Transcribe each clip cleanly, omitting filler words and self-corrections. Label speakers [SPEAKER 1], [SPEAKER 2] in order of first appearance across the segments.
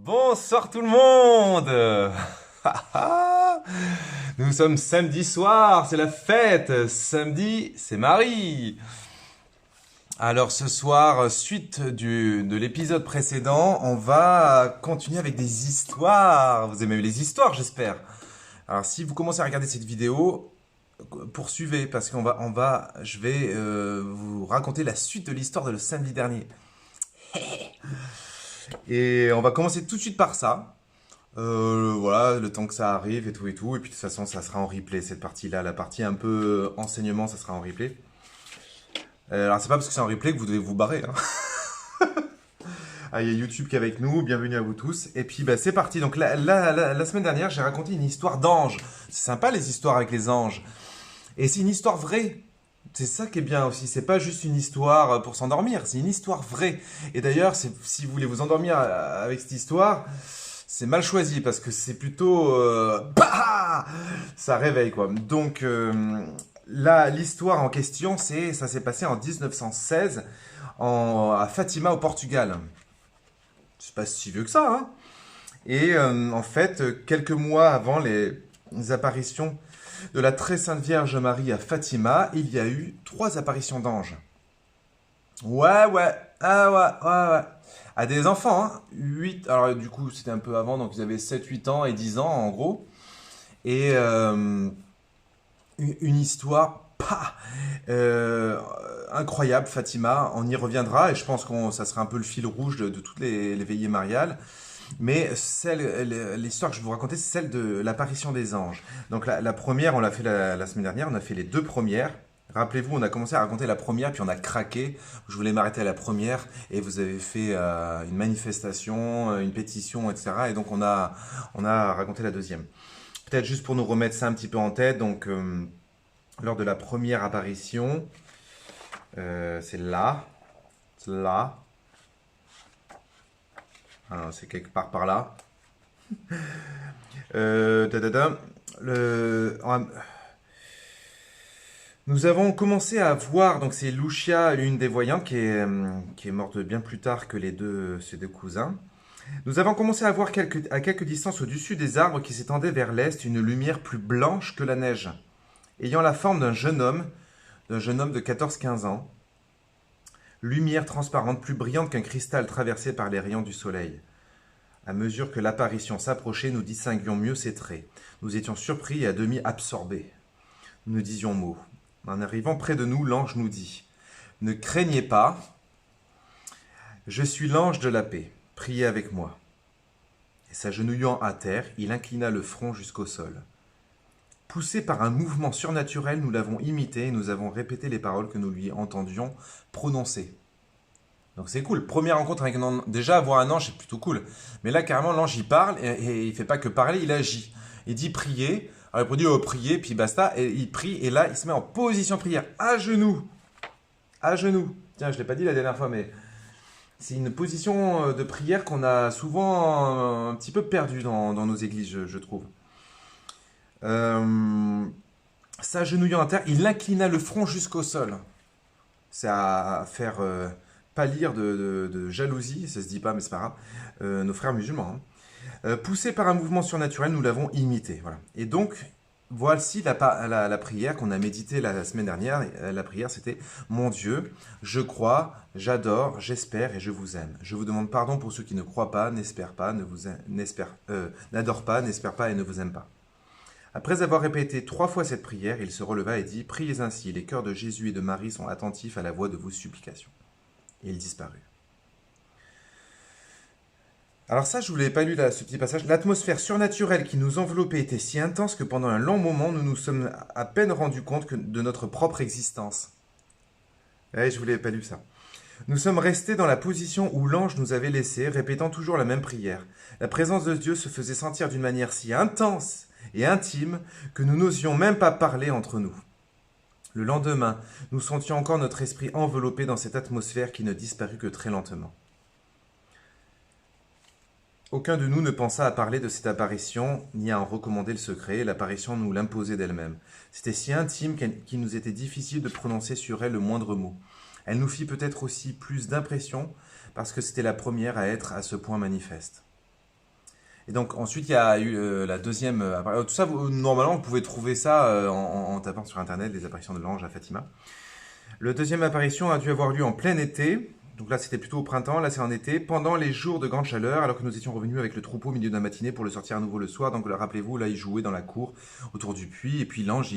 [SPEAKER 1] Bonsoir tout le monde. Nous sommes samedi soir, c'est la fête. Samedi, c'est Marie. Alors ce soir, suite de l'épisode précédent, on va continuer avec des histoires. Vous aimez les histoires, j'espère. Alors si vous commencez à regarder cette vidéo, poursuivez parce je vais vous raconter la suite de l'histoire de le samedi dernier. Et on va commencer tout de suite par ça. Voilà, le temps que ça arrive et tout et tout. Et puis de toute façon, ça sera en replay cette partie-là. La partie un peu enseignement, ça sera en replay. Alors c'est pas parce que c'est en replay que vous devez vous barrer, hein. Ah, il y a YouTube qui est avec nous, bienvenue à vous tous. Et puis bah, c'est parti. Donc la semaine dernière, j'ai raconté une histoire d'ange. C'est sympa les histoires avec les anges. Et c'est une histoire vraie. C'est ça qui est bien aussi. C'est pas juste une histoire pour s'endormir, c'est une histoire vraie. Et d'ailleurs, si vous voulez vous endormir avec cette histoire, c'est mal choisi parce que c'est plutôt bah, ça réveille quoi. Donc là, l'histoire en question, ça s'est passé en 1916 à Fatima au Portugal. C'est pas si vieux que ça, hein. Et en fait, quelques mois avant les apparitions de la très sainte Vierge Marie à Fatima, il y a eu 3 apparitions d'anges. Ouais, ah ouais. À des enfants, hein. 8, alors du coup c'était un peu avant, donc ils avaient 7, 8 ans et 10 ans en gros. Et une histoire incroyable, Fatima, on y reviendra et je pense que ça sera un peu le fil rouge de toutes les veillées mariales. Mais l'histoire que je vais vous raconter, c'est celle de l'apparition des anges. Donc la première, on l'a fait la semaine dernière, on a fait les 2 premières. Rappelez-vous, on a commencé à raconter la première, puis on a craqué. Je voulais m'arrêter à la première, et vous avez fait une manifestation, une pétition, etc. Et donc on a raconté la deuxième. Peut-être juste pour nous remettre ça un petit peu en tête. Donc lors de la première apparition, c'est là, c'est quelque part par là. Euh, da, da, da. Nous avons commencé à voir, donc c'est Lucia, l'une des voyantes, qui est morte bien plus tard que ces deux cousins. Nous avons commencé à voir à quelques distances au-dessus des arbres qui s'étendaient vers l'est une lumière plus blanche que la neige, ayant la forme d'un jeune homme de 14-15 ans. Lumière transparente, plus brillante qu'un cristal traversé par les rayons du soleil. À mesure que l'apparition s'approchait, nous distinguions mieux ses traits. Nous étions surpris et à demi absorbés. Nous ne disions mot. En arrivant près de nous, l'ange nous dit « Ne craignez pas, je suis l'ange de la paix. Priez avec moi. » Et s'agenouillant à terre, il inclina le front jusqu'au sol. Poussé par un mouvement surnaturel, nous l'avons imité et nous avons répété les paroles que nous lui entendions prononcer. Donc c'est cool. Première rencontre avec un ange. Déjà, avoir un ange, c'est plutôt cool. Mais là, carrément, l'ange, il parle et il fait pas que parler, il agit. Il dit prier. Alors il dit prier, puis basta. Et il prie. Et là, il se met en position prière. À genoux. À genoux. Tiens, je ne l'ai pas dit la dernière fois, mais c'est une position de prière qu'on a souvent un petit peu perdue dans nos églises, je trouve. S'agenouillant à terre, il inclina le front jusqu'au sol. C'est à faire pâlir de jalousie, ça se dit pas, mais c'est pas grave, nos frères musulmans. Hein. Poussé par un mouvement surnaturel, nous l'avons imité. Voilà. Et donc, voici la prière qu'on a méditée la semaine dernière. La prière, c'était « Mon Dieu, je crois, j'adore, j'espère et je vous aime. Je vous demande pardon pour ceux qui ne croient pas, n'adorent pas, n'espèrent pas et ne vous aiment pas. » Après avoir répété 3 fois cette prière, il se releva et dit « Priez ainsi, les cœurs de Jésus et de Marie sont attentifs à la voix de vos supplications. » Et il disparut. Alors ça, je ne vous l'avais pas lu ce petit passage. L'atmosphère surnaturelle qui nous enveloppait était si intense que pendant un long moment, nous nous sommes à peine rendus compte de notre propre existence. Ouais, je ne vous l'avais pas lu ça. Nous sommes restés dans la position où l'ange nous avait laissés, répétant toujours la même prière. La présence de Dieu se faisait sentir d'une manière si intense et intime que nous n'osions même pas parler entre nous. Le lendemain, nous sentions encore notre esprit enveloppé dans cette atmosphère qui ne disparut que très lentement. Aucun de nous ne pensa à parler de cette apparition, ni à en recommander le secret. L'apparition nous l'imposait d'elle-même. C'était si intime qu'il nous était difficile de prononcer sur elle le moindre mot. Elle nous fit peut-être aussi plus d'impression parce que c'était la première à être à ce point manifeste. Et donc ensuite il y a eu la deuxième apparition. Tout ça, normalement vous pouvez trouver ça en tapant sur internet les apparitions de l'ange à Fatima. La deuxième apparition a dû avoir lieu en plein été. Donc là c'était plutôt au printemps, là c'est en été, pendant les jours de grande chaleur, alors que nous étions revenus avec le troupeau au milieu de la matinée pour le sortir à nouveau le soir. Donc là, rappelez-vous, là il jouait dans la cour autour du puits, et puis l'ange,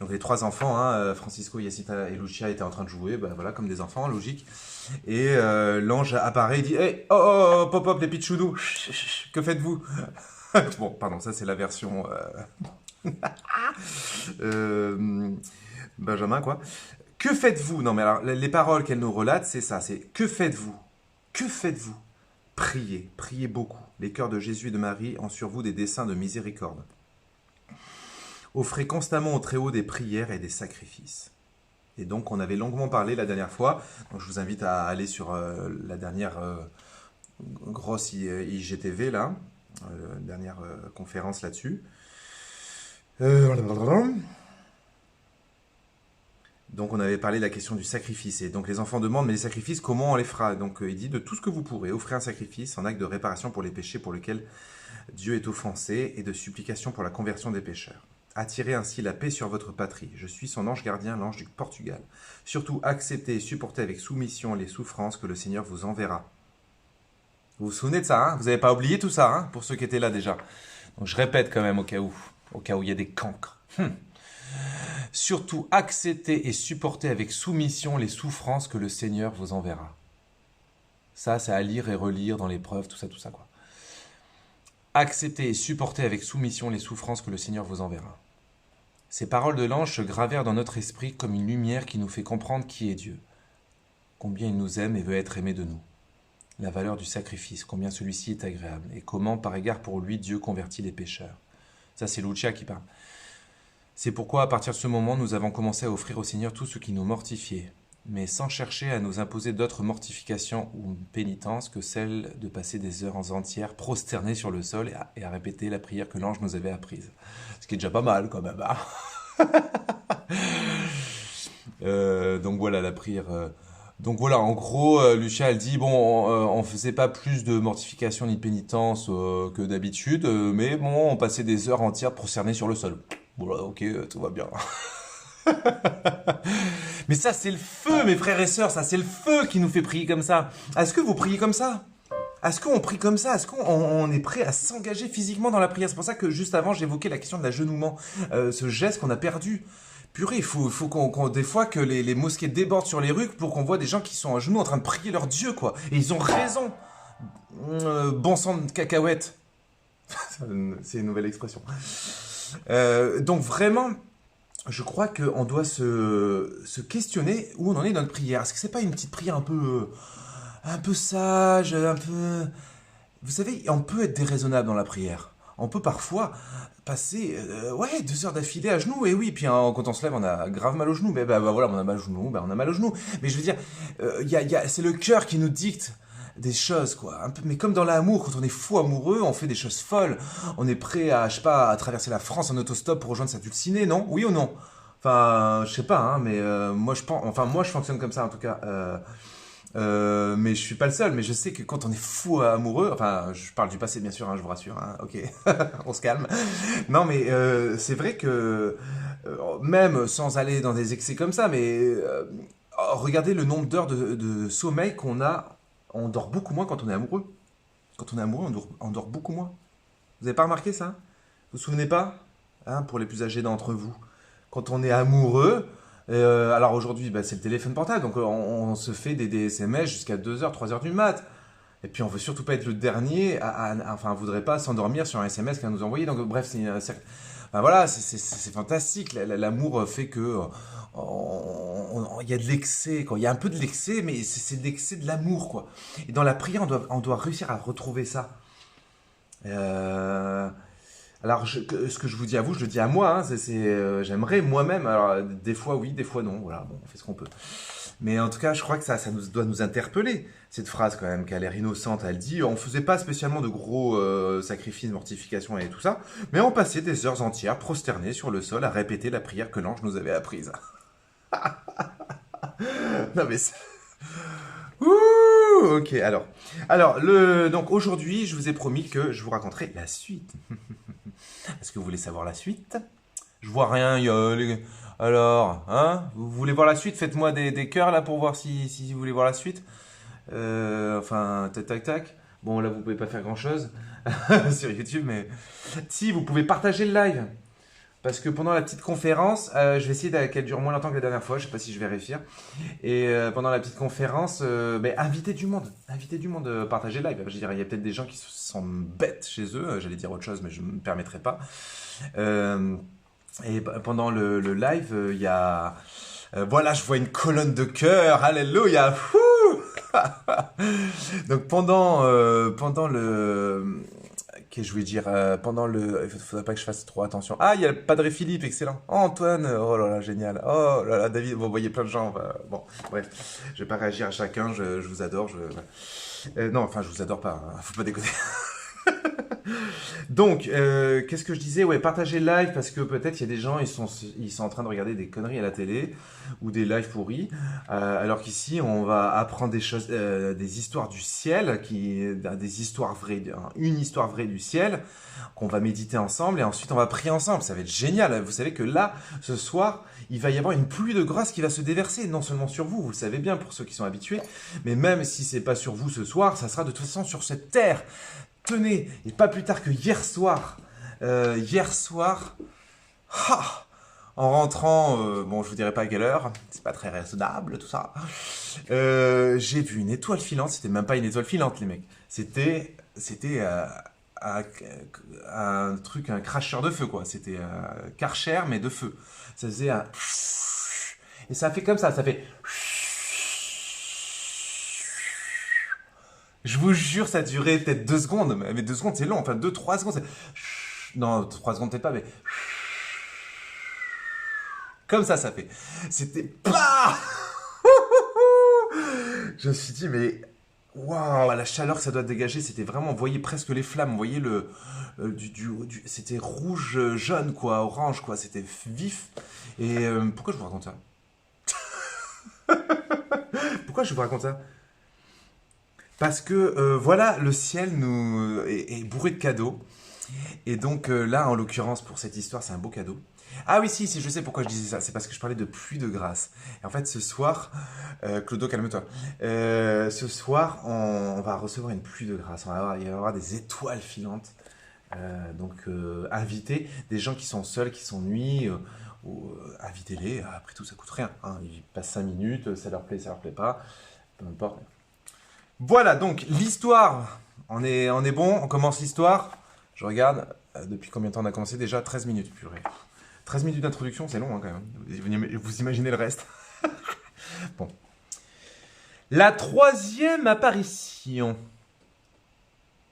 [SPEAKER 1] donc les trois enfants, hein, Francisco, Jacinta et Lucia étaient en train de jouer, bah, voilà, comme des enfants, logique. Et l'ange apparaît et dit hey, oh, oh, oh, pop, pop, les pitchounous, que faites-vous? Bon, pardon, ça c'est la version Benjamin, quoi. Que faites-vous? Non, mais alors, les paroles qu'elle nous relate, c'est ça, c'est que faites-vous? Que faites-vous? Priez, priez beaucoup. Les cœurs de Jésus et de Marie ont sur vous des desseins de miséricorde. Offrez constamment au Très-Haut des prières et des sacrifices. Et donc, on avait longuement parlé la dernière fois. Donc, je vous invite à aller sur la dernière grosse IGTV, là. Dernière conférence là-dessus. Donc, on avait parlé de la question du sacrifice. Et donc, les enfants demandent, mais les sacrifices, comment on les fera? Donc, il dit, de tout ce que vous pourrez, offrez un sacrifice en acte de réparation pour les péchés pour lesquels Dieu est offensé et de supplication pour la conversion des pécheurs. Attirez ainsi la paix sur votre patrie. Je suis son ange gardien, l'ange du Portugal. Surtout, acceptez et supportez avec soumission les souffrances que le Seigneur vous enverra. Vous vous souvenez de ça, hein? Vous n'avez pas oublié tout ça, hein, pour ceux qui étaient là déjà. Donc je répète quand même au cas où il y a des cancres. Surtout, acceptez et supportez avec soumission les souffrances que le Seigneur vous enverra. Ça, c'est à lire et relire dans l'épreuve, tout ça, quoi. Acceptez et supportez avec soumission les souffrances que le Seigneur vous enverra. Ces paroles de l'ange se gravèrent dans notre esprit comme une lumière qui nous fait comprendre qui est Dieu, combien il nous aime et veut être aimé de nous, la valeur du sacrifice, combien celui-ci est agréable, et comment, par égard pour lui, Dieu convertit les pécheurs. Ça, c'est Lucia qui parle. C'est pourquoi, à partir de ce moment, nous avons commencé à offrir au Seigneur tout ce qui nous mortifiait, mais sans chercher à nous imposer d'autres mortifications ou pénitences que celle de passer des heures entières prosternés sur le sol et à répéter la prière que l'ange nous avait apprise. Ce qui est déjà pas mal, quand même. Donc voilà, la prière. Donc voilà, en gros, Lucia, elle dit, bon, on faisait pas plus de mortification ni de pénitence que d'habitude, mais bon, on passait des heures entières prosternés sur le sol. Voilà, ok, tout va bien. Mais ça, c'est le feu, mes frères et sœurs, ça, c'est le feu qui nous fait prier comme ça. Est-ce que vous priez comme ça? Est-ce qu'on prie comme ça? Est-ce qu'on est prêt à s'engager physiquement dans la prière? C'est pour ça que juste avant, j'évoquais la question de l'agenouement, ce geste qu'on a perdu. Purée, il faut des fois que les mosquées débordent sur les rues pour qu'on voit des gens qui sont à genoux en train de prier leur Dieu, quoi. Et ils ont raison. Bon sang de cacahuètes. C'est une nouvelle expression. Donc vraiment, je crois qu'on doit se questionner où on en est dans notre prière. Est-ce que c'est pas une petite prière un peu sage, un peu... Vous savez, on peut être déraisonnable dans la prière. On peut parfois passer 2 heures d'affilée à genoux. Et oui, puis hein, quand on se lève, on a grave mal aux genoux. Mais voilà, on a mal aux genoux, on a mal aux genoux. Mais je veux dire, c'est le cœur qui nous dicte des choses, quoi. Un peu, mais comme dans l'amour, quand on est fou amoureux, on fait des choses folles. On est prêt à, je sais pas, à traverser la France en autostop pour rejoindre sa dulcinée, non? Oui ou non? Enfin, je sais pas, hein, mais moi je fonctionne comme ça en tout cas. Mais je suis pas le seul, mais je sais que quand on est fou amoureux, enfin, je parle du passé bien sûr, hein, je vous rassure, hein, ok, on se calme. Non, mais c'est vrai que même sans aller dans des excès comme ça, mais regardez le nombre d'heures de sommeil qu'on a. On dort beaucoup moins quand on est amoureux. Quand on est amoureux, on dort beaucoup moins. Vous n'avez pas remarqué ça? Vous vous souvenez pas, hein, pour les plus âgés d'entre vous? Quand on est amoureux, alors aujourd'hui, c'est le téléphone portable, donc on se fait des SMS jusqu'à 2h, 3h du mat. Et puis on veut surtout pas être le dernier, enfin on voudrait pas s'endormir sur un SMS qu'elle nous a envoyé. Donc bref, voilà, c'est fantastique. L'amour fait que il y a de l'excès, quoi. Il y a un peu de l'excès, mais c'est de l'excès de l'amour, quoi. Et dans la prière, on doit réussir à retrouver ça. Alors, ce que je vous dis à vous, je le dis à moi. Hein, j'aimerais moi-même. Alors, des fois oui, des fois non. Voilà, bon, on fait ce qu'on peut. Mais en tout cas, je crois que ça doit nous interpeller. Cette phrase, quand même, qui a l'air innocente. Elle dit, on faisait pas spécialement de gros sacrifices, mortifications et tout ça, mais on passait des heures entières prosternés sur le sol à répéter la prière que l'ange nous avait apprise. Non mais... Ouh, Ok, donc aujourd'hui, je vous ai promis que je vous raconterai la suite. Est-ce que vous voulez savoir la suite? Je vois rien, Alors, hein? Vous voulez voir la suite? Faites-moi des cœurs là pour voir si vous voulez voir la suite. Enfin, tac tac tac. Bon, là, vous pouvez pas faire grand-chose sur YouTube, mais si, vous pouvez partager le live. Parce que pendant la petite conférence, je vais essayer qu'elle dure moins longtemps que la dernière fois, je sais pas si je vais réussir. Et pendant la petite conférence, invitez du monde, partagez le live. Je veux dire, il y a peut-être des gens qui se sentent bêtes chez eux, j'allais dire autre chose, mais je ne me permettrai pas. Euh, pendant le live, il y a... voilà, je vois une colonne de cœur, alléluia, fou. Donc pendant le... Qu'est-ce que je voulais dire pendant le... Il faudrait pas que je fasse trop attention. Ah, il y a le Padre Philippe, excellent. Oh, Antoine, oh là là, génial. Oh là là, David, vous voyez plein de gens. Bon, bref, je vais pas réagir à chacun, je vous adore. Non, enfin, je vous adore pas, hein, faut pas déconner. Donc, qu'est-ce que je disais? Ouais, partagez le live parce que peut-être il y a des gens, ils sont en train de regarder des conneries à la télé ou des lives pourris, alors qu'ici, on va apprendre des choses, des histoires du ciel, des histoires vraies, une histoire vraie du ciel, qu'on va méditer ensemble et ensuite on va prier ensemble. Ça va être génial. Vous savez que là, ce soir, il va y avoir une pluie de grâce qui va se déverser, non seulement sur vous, vous le savez bien pour ceux qui sont habitués, mais même si c'est pas sur vous ce soir, ça sera de toute façon sur cette terre. Tenez, et pas plus tard que hier soir, en rentrant, bon, je vous dirai pas à quelle heure, c'est pas très raisonnable tout ça, j'ai vu une étoile filante, c'était même pas une étoile filante les mecs, c'était un truc, un cracheur de feu quoi, c'était un Karcher mais de feu, ça faisait un... Et ça fait comme ça fait... Je vous jure, ça a duré peut-être 2 secondes, mais 2 secondes c'est long, enfin 2-3 secondes, non, 3 secondes peut-être pas, mais comme ça fait. C'était pas. Je me suis dit, mais waouh, la chaleur que ça doit dégager, c'était vraiment, vous voyez presque les flammes, vous voyez c'était rouge, jaune quoi, orange quoi, c'était vif. Et pourquoi je vous raconte ça? Pourquoi je vous raconte ça? Parce que voilà, le ciel est bourré de cadeaux. Et donc là, en l'occurrence, pour cette histoire, c'est un beau cadeau. Ah oui, si, je sais pourquoi je disais ça. C'est parce que je parlais de pluie de grâce. Et en fait, ce soir, Clodo, calme-toi. Ce soir, on va recevoir une pluie de grâce. Il va y avoir des étoiles filantes. Invitez des gens qui sont seuls, qui s'ennuient. Invitez-les. Après tout, ça coûte rien. Hein. Ils passent 5 minutes, ça leur plaît pas. Peu importe. Voilà, donc l'histoire. On est bon, on commence l'histoire. Je regarde, depuis combien de temps on a commencé déjà? 13 minutes, purée. 13 minutes d'introduction, c'est long hein, quand même. Vous imaginez le reste? Bon. La troisième apparition,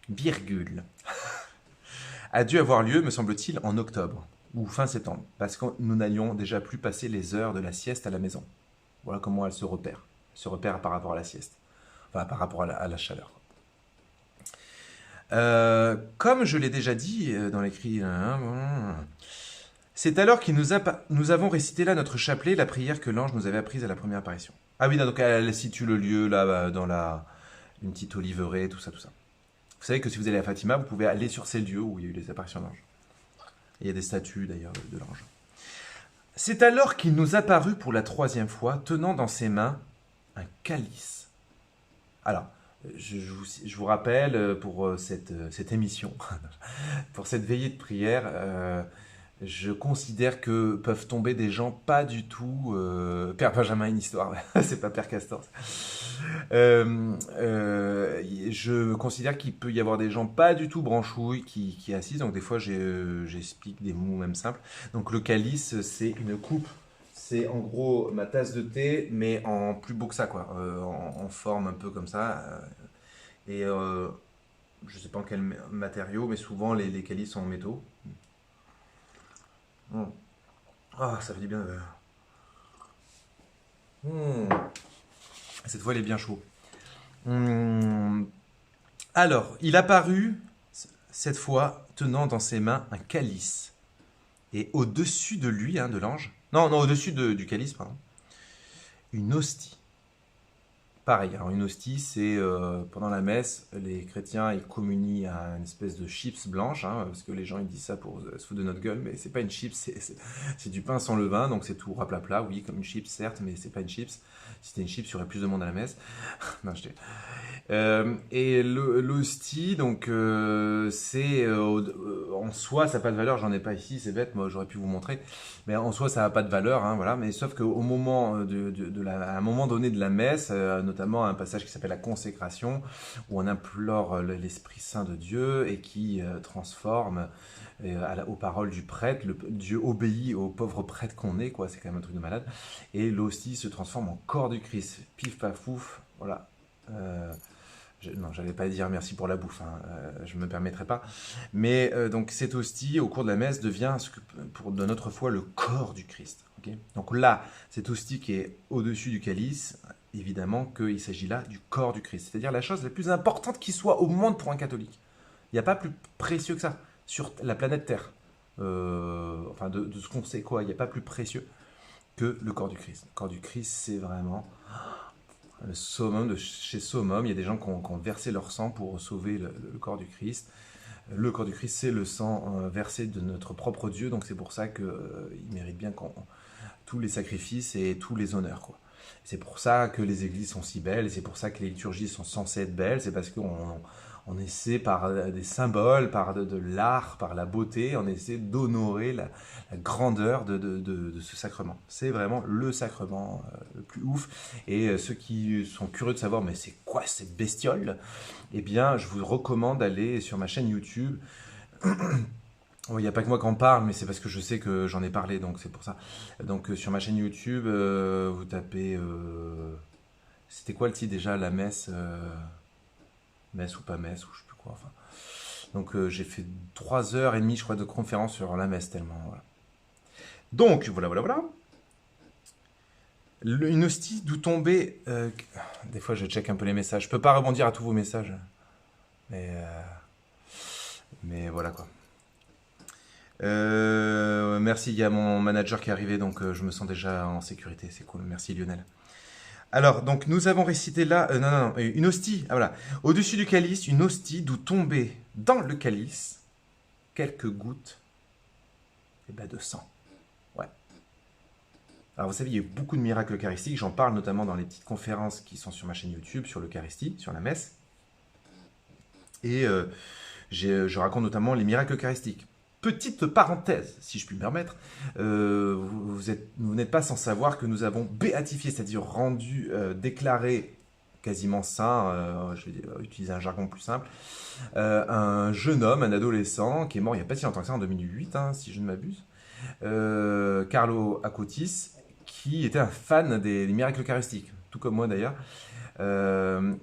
[SPEAKER 1] virgule, a dû avoir lieu, me semble-t-il, en octobre ou fin septembre, parce que nous n'allions déjà plus passer les heures de la sieste à la maison. Voilà comment elle se repère. Elle se repère par rapport à la sieste. Enfin, par rapport à la chaleur. Comme je l'ai déjà dit dans l'écrit, c'est alors que nous avons récité là notre chapelet, la prière que l'ange nous avait apprise à la première apparition. Ah oui, donc elle situe le lieu là dans une petite oliveraie, tout ça, tout ça. Vous savez que si vous allez à Fatima, vous pouvez aller sur ces lieux où il y a eu les apparitions d'anges. Il y a des statues d'ailleurs de l'ange. C'est alors qu'il nous apparut pour la troisième fois, tenant dans ses mains un calice. Alors, je vous rappelle pour cette émission, pour cette veillée de prière, je considère que peuvent tomber des gens pas du tout... Père Benjamin, une histoire, c'est pas Père Castor. Je considère qu'il peut y avoir des gens pas du tout branchouilles qui assistent, donc des fois j'explique des mots même simples. Donc le calice, c'est une coupe. C'est en gros ma tasse de thé, mais en plus beau que ça, quoi. En forme un peu comme ça. Je sais pas en quel matériau, mais souvent les calices sont en métaux. Ah, ça fait du bien. Cette fois, il est bien chaud. Alors, il apparut, cette fois, tenant dans ses mains un calice. Et au-dessus de lui, de l'ange, non, au-dessus du calice, pardon, une hostie. Pareil, alors une hostie, c'est pendant la messe, les chrétiens ils communient à une espèce de chips blanche, hein, parce que les gens ils disent ça pour se foutre de notre gueule, mais c'est pas une chips, c'est du pain sans levain, donc c'est tout raplapla, oui, comme une chips certes, mais c'est pas une chips. Si c'était une chips, il y aurait plus de monde à la messe. Non, et l'hostie, donc c'est en soi, ça n'a pas de valeur. J'en ai pas ici, c'est bête. Moi, j'aurais pu vous montrer, mais en soi, ça n'a pas de valeur, hein, voilà. Mais sauf qu'au moment à un moment donné de la messe, notamment un passage qui s'appelle la consécration, où on implore l'Esprit Saint de Dieu et qui transforme aux paroles du prêtre. Dieu obéit au pauvre prêtre qu'on est, quoi. C'est quand même un truc de malade. Et l'hostie se transforme en corps du Christ. Pif paf pouf, voilà. Euh, non, j'allais pas dire merci pour la bouffe, hein, je me permettrai pas. Mais donc cette hostie, au cours de la messe, devient, de notre foi, le corps du Christ. Okay, donc là, cette hostie qui est au-dessus du calice, évidemment qu'il s'agit là du corps du Christ. C'est-à-dire la chose la plus importante qui soit au monde pour un catholique. Il n'y a pas plus précieux que ça sur la planète Terre. Enfin, de ce qu'on sait, quoi. Il n'y a pas plus précieux que le corps du Christ. Le corps du Christ, c'est vraiment le summum de chez summum. Il y a des gens qui ont versé leur sang pour sauver le corps du Christ. Le corps du Christ, c'est le sang versé de notre propre Dieu, donc c'est pour ça qu'il mérite bien tous les sacrifices et tous les honneurs, quoi. C'est pour ça que les églises sont si belles, et c'est pour ça que les liturgies sont censées être belles, c'est parce qu'on essaie par des symboles, par de l'art, par la beauté, on essaie d'honorer la grandeur de ce sacrement. C'est vraiment le sacrement le plus ouf. Et ceux qui sont curieux de savoir, mais c'est quoi cette bestiole? Eh bien, je vous recommande d'aller sur ma chaîne YouTube. Il n'y a pas que moi qui en parle, mais c'est parce que je sais que j'en ai parlé, donc c'est pour ça. Donc sur ma chaîne YouTube, vous tapez... c'était quoi le titre déjà? La messe messe ou pas messe, ou je sais plus quoi. Enfin. Donc j'ai fait 3h30, je crois, de conférence sur la messe, tellement. Voilà. Donc, voilà. Une hostie d'où tomber... des fois, je check un peu les messages. Je peux pas rebondir à tous vos messages. Mais voilà, quoi. Merci, il y a mon manager qui est arrivé, donc je me sens déjà en sécurité, c'est cool. Merci Lionel. Alors, donc nous avons récité là, non, une hostie, ah voilà. Au-dessus du calice, une hostie d'où tombaient dans le calice quelques gouttes de sang. Ouais. Alors vous savez, il y a eu beaucoup de miracles eucharistiques, j'en parle notamment dans les petites conférences qui sont sur ma chaîne YouTube, sur l'Eucharistie, sur la messe. Et je raconte notamment les miracles eucharistiques. Petite parenthèse, si je puis me permettre, vous n'êtes pas sans savoir que nous avons béatifié, c'est-à-dire rendu, déclaré quasiment saint, je vais utiliser un jargon plus simple, un jeune homme, un adolescent, qui est mort il n'y a pas si longtemps que ça, en 2008, hein, si je ne m'abuse, Carlo Acutis, qui était un fan des miracles eucharistiques, tout comme moi d'ailleurs,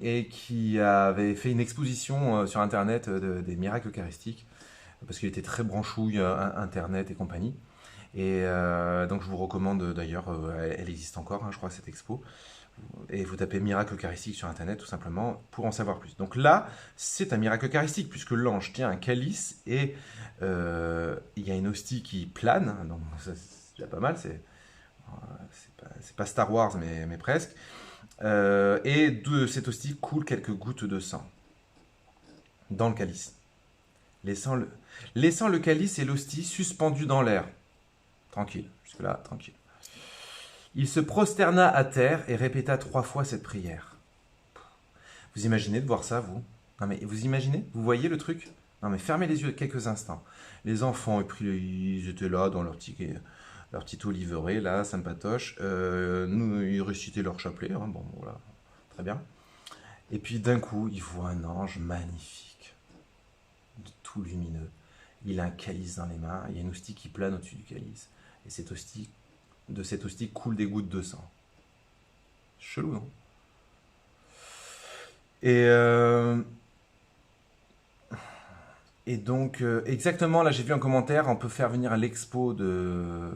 [SPEAKER 1] et qui avait fait une exposition sur Internet des miracles eucharistiques, parce qu'il était très branchouille, Internet et compagnie. Et donc je vous recommande d'ailleurs, elle existe encore, hein, je crois, cette expo. Et vous tapez miracle eucharistique sur Internet tout simplement pour en savoir plus. Donc là, c'est un miracle eucharistique, puisque l'ange tient un calice et il y a une hostie qui plane, donc c'est déjà pas mal, c'est pas Star Wars, mais presque. Et de cette hostie coulent quelques gouttes de sang dans le calice, laissant le calice et l'hostie suspendus dans l'air. Tranquille, jusque-là, tranquille. Il se prosterna à terre et répéta 3 fois cette prière. Vous imaginez de voir ça, vous? Non mais vous imaginez? Vous voyez le truc? Non mais fermez les yeux quelques instants. Les enfants, ils étaient là dans leur petit oliveret, là, sympatoche. Ils récitaient leur chapelet, hein, bon, voilà, très bien. Et puis d'un coup, ils voient un ange magnifique, tout lumineux. Il a un calice dans les mains, il y a une hostie qui plane au-dessus du calice. Et de cette hostie coulent des gouttes de sang. Chelou, non? Et donc, exactement, là j'ai vu un commentaire, on peut faire venir l'expo de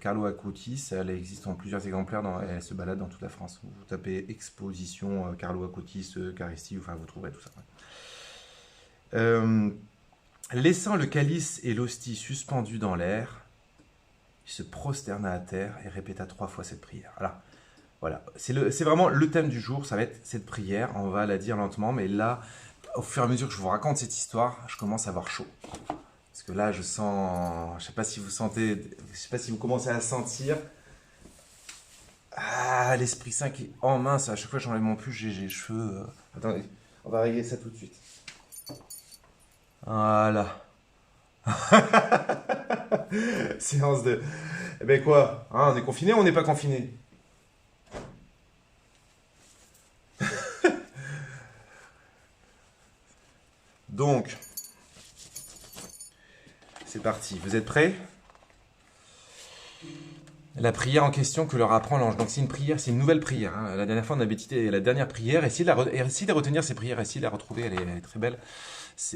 [SPEAKER 1] Carlo Acutis, elle existe en plusieurs exemplaires, elle se balade dans toute la France. Vous tapez exposition Carlo Acutis, Eucharistie, enfin vous trouverez tout ça. Laissant le calice et l'hostie suspendus dans l'air, il se prosterna à terre et répéta 3 fois cette prière. Alors, Voilà, c'est vraiment le thème du jour, ça va être cette prière. On va la dire lentement, mais là, au fur et à mesure que je vous raconte cette histoire, je commence à avoir chaud. Parce que là, je sens, je sais pas si vous sentez, je sais pas si vous commencez à sentir, l'Esprit Saint qui est en main. À chaque fois que j'enlève mon pull, j'ai les cheveux. Attendez, on va régler ça tout de suite. Voilà. Séance de. Eh ben quoi, hein, on est confiné ou on n'est pas confiné? Donc, c'est parti. Vous êtes prêts? La prière en question que leur apprend l'ange. Donc c'est une prière, c'est une nouvelle prière, hein. La dernière fois on avait cité la dernière prière. Essayez de retenir ces prières, essayez de la retrouver, elle est très belle.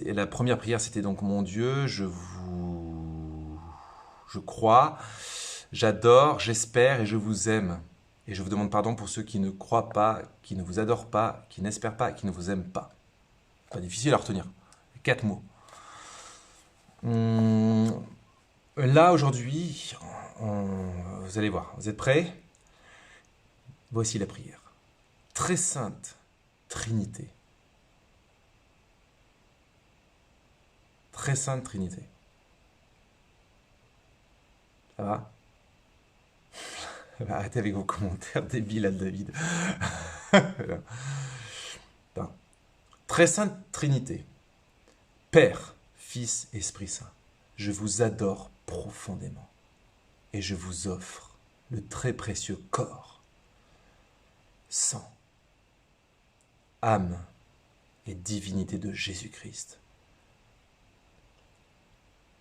[SPEAKER 1] La première prière c'était donc mon Dieu, je crois, j'adore, j'espère et je vous aime. Et je vous demande pardon pour ceux qui ne croient pas, qui ne vous adorent pas, qui n'espèrent pas, qui ne vous aiment pas. Pas difficile à retenir. 4 mots. Là aujourd'hui, vous allez voir, vous êtes prêts? Voici la prière. Très sainte Trinité. Très sainte Trinité. Ça va? Arrêtez avec vos commentaires débiles à David. Très sainte Trinité. Père, Fils, Esprit Saint. Je vous adore profondément. Et je vous offre le très précieux corps, sang, âme et divinité de Jésus-Christ,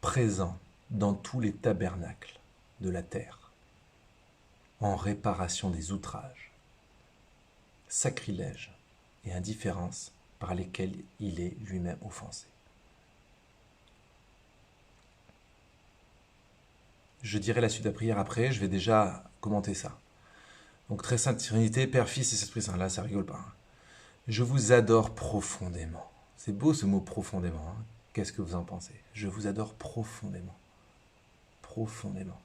[SPEAKER 1] présent dans tous les tabernacles de la terre, en réparation des outrages, sacrilèges et indifférences par lesquels il est lui-même offensé. Je dirai la suite de la prière après, je vais déjà commenter ça. Donc très sainte Trinité, Père, Fils et Esprit Saint, là ça rigole pas. Hein. Je vous adore profondément. C'est beau ce mot profondément. Hein. Qu'est-ce que vous en pensez? Je vous adore profondément. Profondément.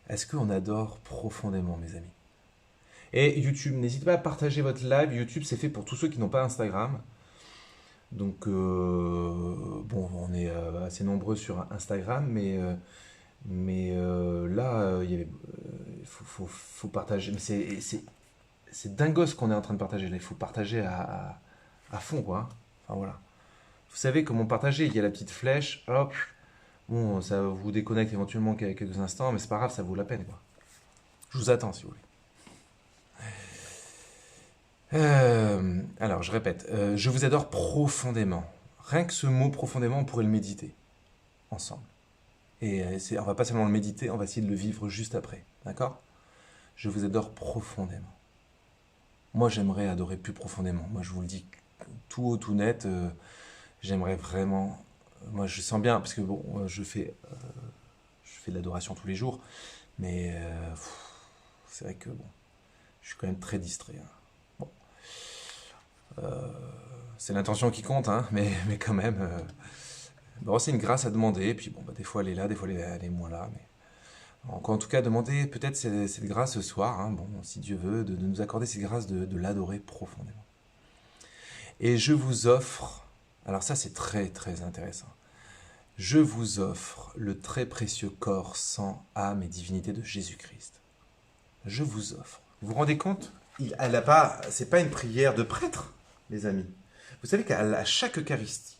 [SPEAKER 1] Est-ce qu'on adore profondément, mes amis? Et YouTube, n'hésitez pas à partager votre live. YouTube, c'est fait pour tous ceux qui n'ont pas Instagram. Donc, bon, on est assez nombreux sur Instagram, mais là, il faut partager. Mais c'est dingos ce qu'on est en train de partager là. Il faut partager à fond, quoi. Enfin, voilà. Vous savez comment partager. Il y a la petite flèche. Hop. Bon, ça vous déconnecte éventuellement quelques instants, mais c'est pas grave, ça vaut la peine, quoi. Je vous attends, si vous voulez. Alors, je répète. Je vous adore profondément. Rien que ce mot profondément, on pourrait le méditer ensemble. Et on va pas seulement le méditer, on va essayer de le vivre juste après. D'accord? Je vous adore profondément. Moi, j'aimerais adorer plus profondément. Moi, je vous le dis tout haut, tout net. J'aimerais vraiment. Moi, je sens bien, parce que bon, je fais de l'adoration tous les jours, mais c'est vrai que bon, je suis quand même très distrait. Hein. Bon. C'est l'intention qui compte, hein, mais quand même. Bon, c'est une grâce à demander, et puis bon, bah, des fois elle est là, des fois elle est moins là, mais en tout cas, demandez peut-être cette grâce ce soir, hein, bon, si Dieu veut, de nous accorder cette grâce de l'adorer profondément. Et je vous offre, alors ça c'est très très intéressant, je vous offre le très précieux corps, sang, âme et divinité de Jésus-Christ. Je vous offre. Vous vous rendez compte? C'est pas une prière de prêtre, les amis. Vous savez qu'à chaque Eucharistie,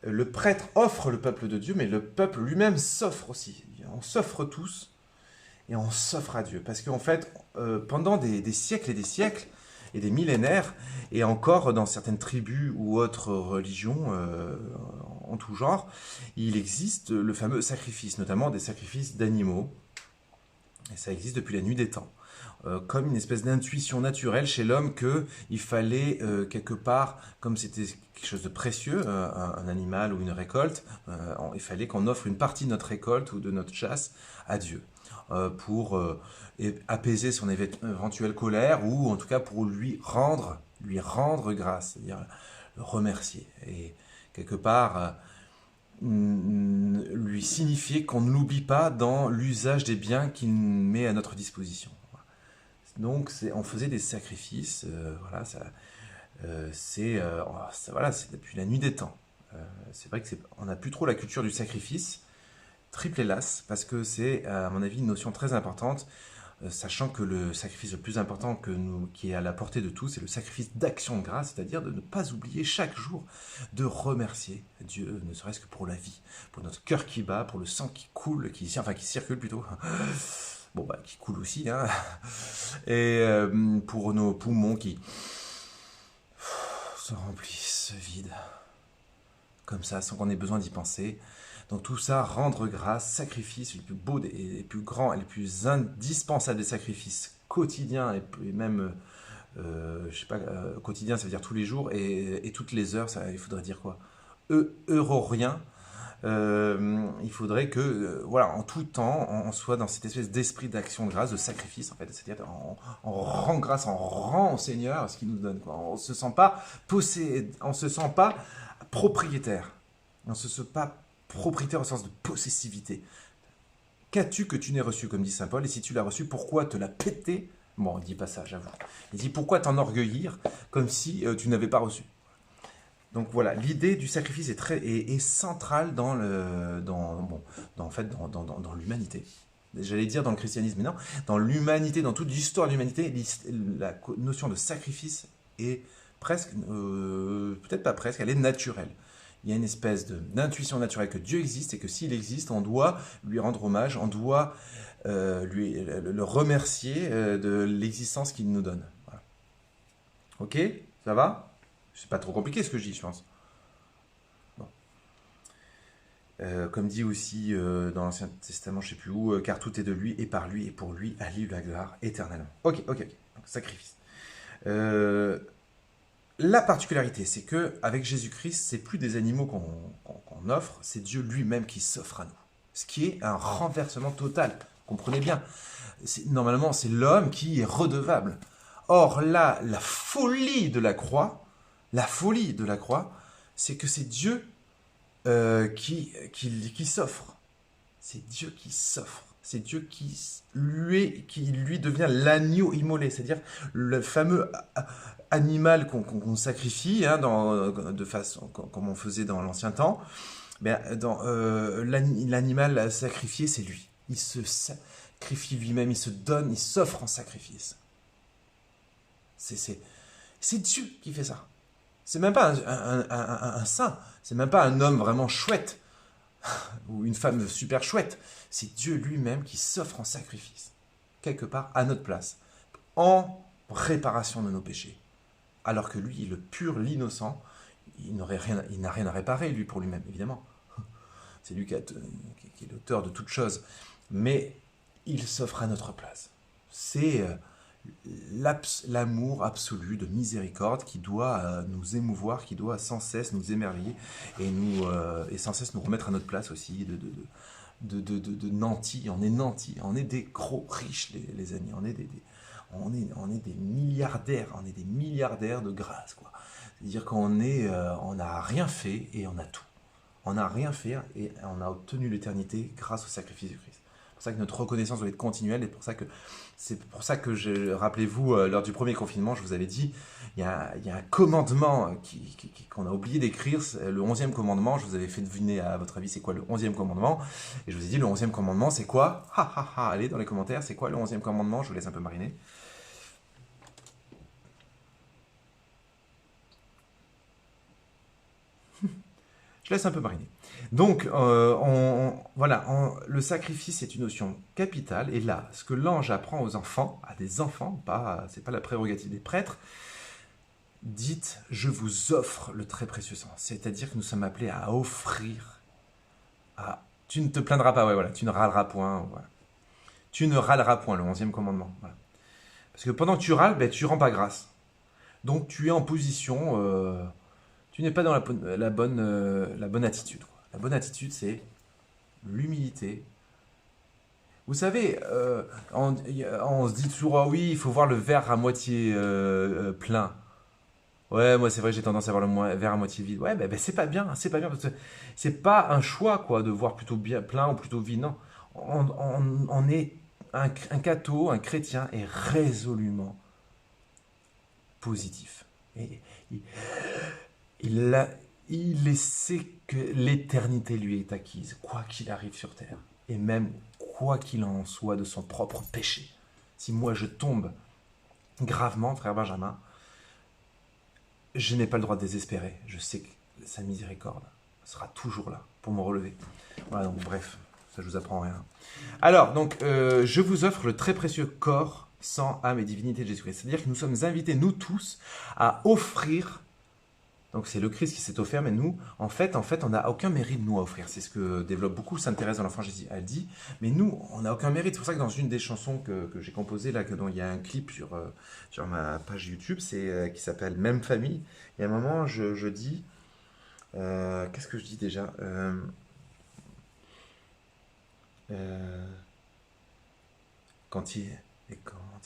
[SPEAKER 1] le prêtre offre le peuple de Dieu, mais le peuple lui-même s'offre aussi. On s'offre tous et on s'offre à Dieu. Parce qu'en fait, pendant des siècles et des siècles, et des millénaires, et encore dans certaines tribus ou autres religions en tout genre, il existe le fameux sacrifice, notamment des sacrifices d'animaux. Et ça existe depuis la nuit des temps. Comme une espèce d'intuition naturelle chez l'homme qu'il fallait quelque part, comme c'était quelque chose de précieux, un animal ou une récolte, il fallait qu'on offre une partie de notre récolte ou de notre chasse à Dieu pour apaiser son éventuelle colère ou en tout cas pour lui rendre grâce, c'est-à-dire le remercier et quelque part lui signifier qu'on ne l'oublie pas dans l'usage des biens qu'il met à notre disposition. Donc, on faisait des sacrifices. Voilà, voilà, c'est depuis la nuit des temps. C'est vrai que on n'a plus trop la culture du sacrifice, triple hélas, parce que c'est, à mon avis, une notion très importante, sachant que le sacrifice le plus important qui est à la portée de tous, c'est le sacrifice d'action de grâce, c'est-à-dire de ne pas oublier chaque jour de remercier Dieu, ne serait-ce que pour la vie, pour notre cœur qui bat, pour le sang qui coule, enfin qui circule plutôt, bon bah qui coule aussi, hein, et pour nos poumons qui se remplissent, se vident, comme ça, sans qu'on ait besoin d'y penser. Donc tout ça, rendre grâce, sacrifice, le plus beau, les plus grands et les plus indispensables des sacrifices quotidiens et même, je sais pas, quotidien, ça veut dire tous les jours et toutes les heures, ça, il faudrait dire quoi? Eurorien. Il faudrait que, voilà, en tout temps, on soit dans cette espèce d'esprit d'action de grâce, de sacrifice, en fait. C'est-à-dire, on rend grâce, on rend au Seigneur ce qu'il nous donne, quoi. On se sent pas on se sent pas propriétaire. On se sent pas propriétaire au sens de possessivité. Qu'as-tu que tu n'aies reçu, comme dit saint Paul, et si tu l'as reçu, pourquoi te la péter? Bon, il dit pas ça, j'avoue. Il dit pourquoi t'enorgueillir comme si tu n'avais pas reçu. Donc voilà, l'idée du sacrifice est centrale en fait, dans l'humanité. J'allais dire dans le christianisme, mais non, dans l'humanité, dans toute l'histoire de l'humanité, la notion de sacrifice est presque, peut-être pas presque, elle est naturelle. Il y a une espèce d'intuition naturelle que Dieu existe et que s'il existe, on doit lui rendre hommage, on doit le remercier de l'existence qu'il nous donne. Voilà. Ok, ça va? C'est pas trop compliqué ce que je dis, je pense. Bon. Comme dit aussi dans l'Ancien Testament, je sais plus où, car tout est de lui et par lui et pour lui, à lui la gloire éternellement. Ok. Donc, sacrifice. La particularité, c'est que avec Jésus-Christ, c'est plus des animaux qu'on offre, c'est Dieu lui-même qui s'offre à nous. Ce qui est un renversement total. Comprenez bien. Normalement, c'est l'homme qui est redevable. Or là, la folie de la croix, c'est que c'est Dieu qui s'offre. C'est Dieu qui s'offre. C'est Dieu qui lui devient l'agneau immolé, c'est-à-dire le fameux animal qu'on sacrifie, hein, de façon comme on faisait dans l'ancien temps. L'animal sacrifié, c'est lui. Il se sacrifie lui-même, il se donne, il s'offre en sacrifice. C'est Dieu qui fait ça. C'est même pas un saint, c'est même pas un homme vraiment chouette ou une femme super chouette. C'est Dieu lui-même qui s'offre en sacrifice, quelque part à notre place, en réparation de nos péchés. Alors que lui, le pur, l'innocent, il n'a rien à réparer, lui, pour lui-même, évidemment. C'est lui qui est l'auteur de toutes choses. Mais il s'offre à notre place. C'est l'amour absolu de miséricorde qui doit nous émouvoir, qui doit sans cesse nous émerveiller et sans cesse nous remettre à notre place aussi de nantis. On est nantis, on est des gros riches, les amis. On est des milliardaires, de grâce, quoi. C'est-à-dire qu'on n'a rien fait et on a tout. On n'a rien fait et on a obtenu l'éternité grâce au sacrifice du Christ. C'est pour ça que notre reconnaissance doit être continuelle et c'est pour ça que rappelez-vous, lors du premier confinement, je vous avais dit, il y a un commandement qu'on a oublié d'écrire, le 11e commandement. Je vous avais fait deviner, à votre avis, c'est quoi le 11e commandement? Et je vous ai dit, le 11e commandement, c'est quoi? Allez, dans les commentaires, c'est quoi le 11e commandement? Je vous laisse un peu mariner. Je laisse un peu mariner. Donc, le sacrifice est une notion capitale. Et là, ce que l'ange apprend aux enfants, à des enfants, c'est pas la prérogative des prêtres, dites, je vous offre le très précieux sang. C'est-à-dire que nous sommes appelés à offrir. Tu ne te plaindras pas, ouais, voilà, tu ne râleras point. Voilà. Tu ne râleras point, le 11e commandement. Voilà. Parce que pendant que tu râles, tu ne rends pas grâce. Donc, tu es en position... tu n'es pas dans la bonne attitude. Quoi. La bonne attitude, c'est l'humilité. Vous savez, on se dit toujours, ah oui, il faut voir le verre à moitié plein. Ouais, moi c'est vrai que j'ai tendance à voir le verre à moitié vide. Ouais, c'est pas bien, parce que c'est pas un choix, quoi, de voir plutôt bien plein ou plutôt vide. Non, on est un catho, un chrétien est résolument positif. Et il, a- il sait que l'éternité lui est acquise, quoi qu'il arrive sur terre. Et même quoi qu'il en soit de son propre péché. Si moi je tombe gravement, frère Benjamin, je n'ai pas le droit de désespérer. Je sais que sa miséricorde sera toujours là pour me relever. Voilà, donc bref, ça je vous apprends rien. Alors, donc, je vous offre le très précieux corps, sang, âme et divinité de Jésus-Christ. C'est-à-dire que nous sommes invités, nous tous, à offrir. Donc c'est le Christ qui s'est offert, mais nous, en fait, on n'a aucun mérite, nous, à offrir. C'est ce que développe beaucoup Sainte Thérèse dans l'Enfant Jésus. Elle dit, mais nous, on n'a aucun mérite. C'est pour ça que dans une des chansons que j'ai composées, là, dont il y a un clip sur ma page YouTube, qui s'appelle Même Famille. Il y a un moment, je dis, qu'est-ce que je dis déjà quand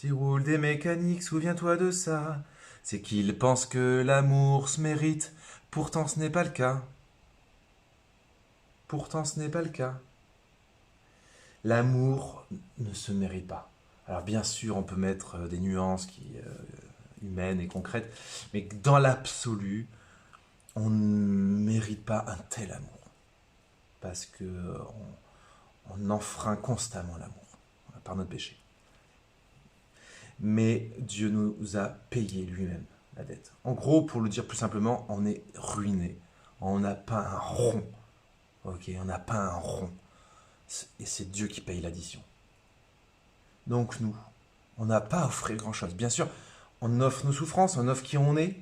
[SPEAKER 1] il roule des mécaniques, souviens-toi de ça. C'est qu'il pense que l'amour se mérite. Pourtant, ce n'est pas le cas. Pourtant, ce n'est pas le cas. L'amour ne se mérite pas. Alors, bien sûr, on peut mettre des nuances humaines et concrètes, mais dans l'absolu, on ne mérite pas un tel amour. Parce que on enfreint constamment l'amour par notre péché. Mais Dieu nous a payé lui-même la dette. En gros, pour le dire plus simplement, on est ruiné. On n'a pas un rond. Ok, on n'a pas un rond. Et c'est Dieu qui paye l'addition. Donc nous, on n'a pas à offrir grand-chose. Bien sûr, on offre nos souffrances, on offre qui on est.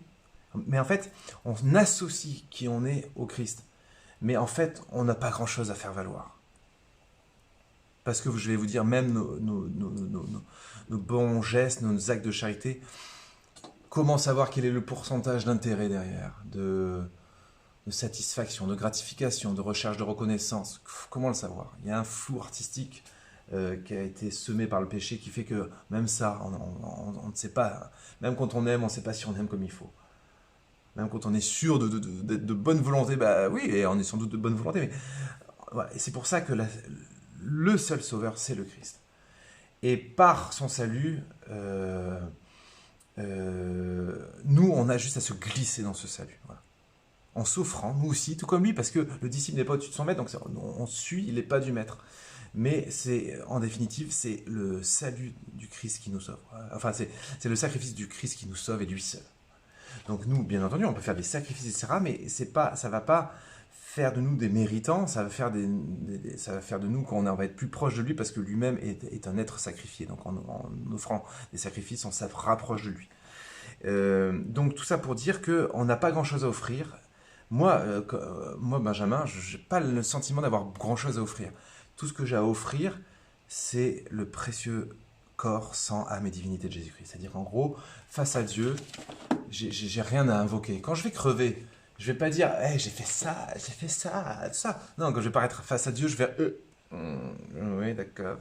[SPEAKER 1] Mais en fait, on associe qui on est au Christ. Mais en fait, on n'a pas grand-chose à faire valoir. Parce que je vais vous dire, même nos bons gestes, nos actes de charité, comment savoir quel est le pourcentage d'intérêt derrière, de satisfaction, de gratification, de recherche de reconnaissance? Comment le savoir? Il y a un flou artistique qui a été semé par le péché qui fait que même ça, on ne sait pas. Même quand on aime, on ne sait pas si on aime comme il faut. Même quand on est sûr de bonne volonté, bah oui, et on est sans doute de bonne volonté, mais voilà. Et c'est pour ça que le seul sauveur, c'est le Christ. Et par son salut, nous, on a juste à se glisser dans ce salut. Voilà. En s'offrant, nous aussi, tout comme lui, parce que le disciple n'est pas au-dessus de son maître, donc on suit les pas du maître. Mais en définitive, c'est le salut du Christ qui nous sauve. Enfin, c'est le sacrifice du Christ qui nous sauve et lui seul. Donc nous, bien entendu, on peut faire des sacrifices, etc., mais ça ne va pas faire de nous des méritants, ça va faire de nous qu'on va être plus proche de lui parce que lui-même est un être sacrifié. Donc en offrant des sacrifices, on se rapproche de lui. Donc tout ça pour dire qu'on n'a pas grand-chose à offrir. Moi, Benjamin, je n'ai pas le sentiment d'avoir grand-chose à offrir. Tout ce que j'ai à offrir, c'est le précieux corps, sang, âme et divinité de Jésus-Christ. C'est-à-dire qu'en gros, face à Dieu, j'ai rien à invoquer. Quand je vais crever, je vais pas dire hey, j'ai fait ça, ça. Non, quand je vais paraître face à Dieu, je vais oui, d'accord.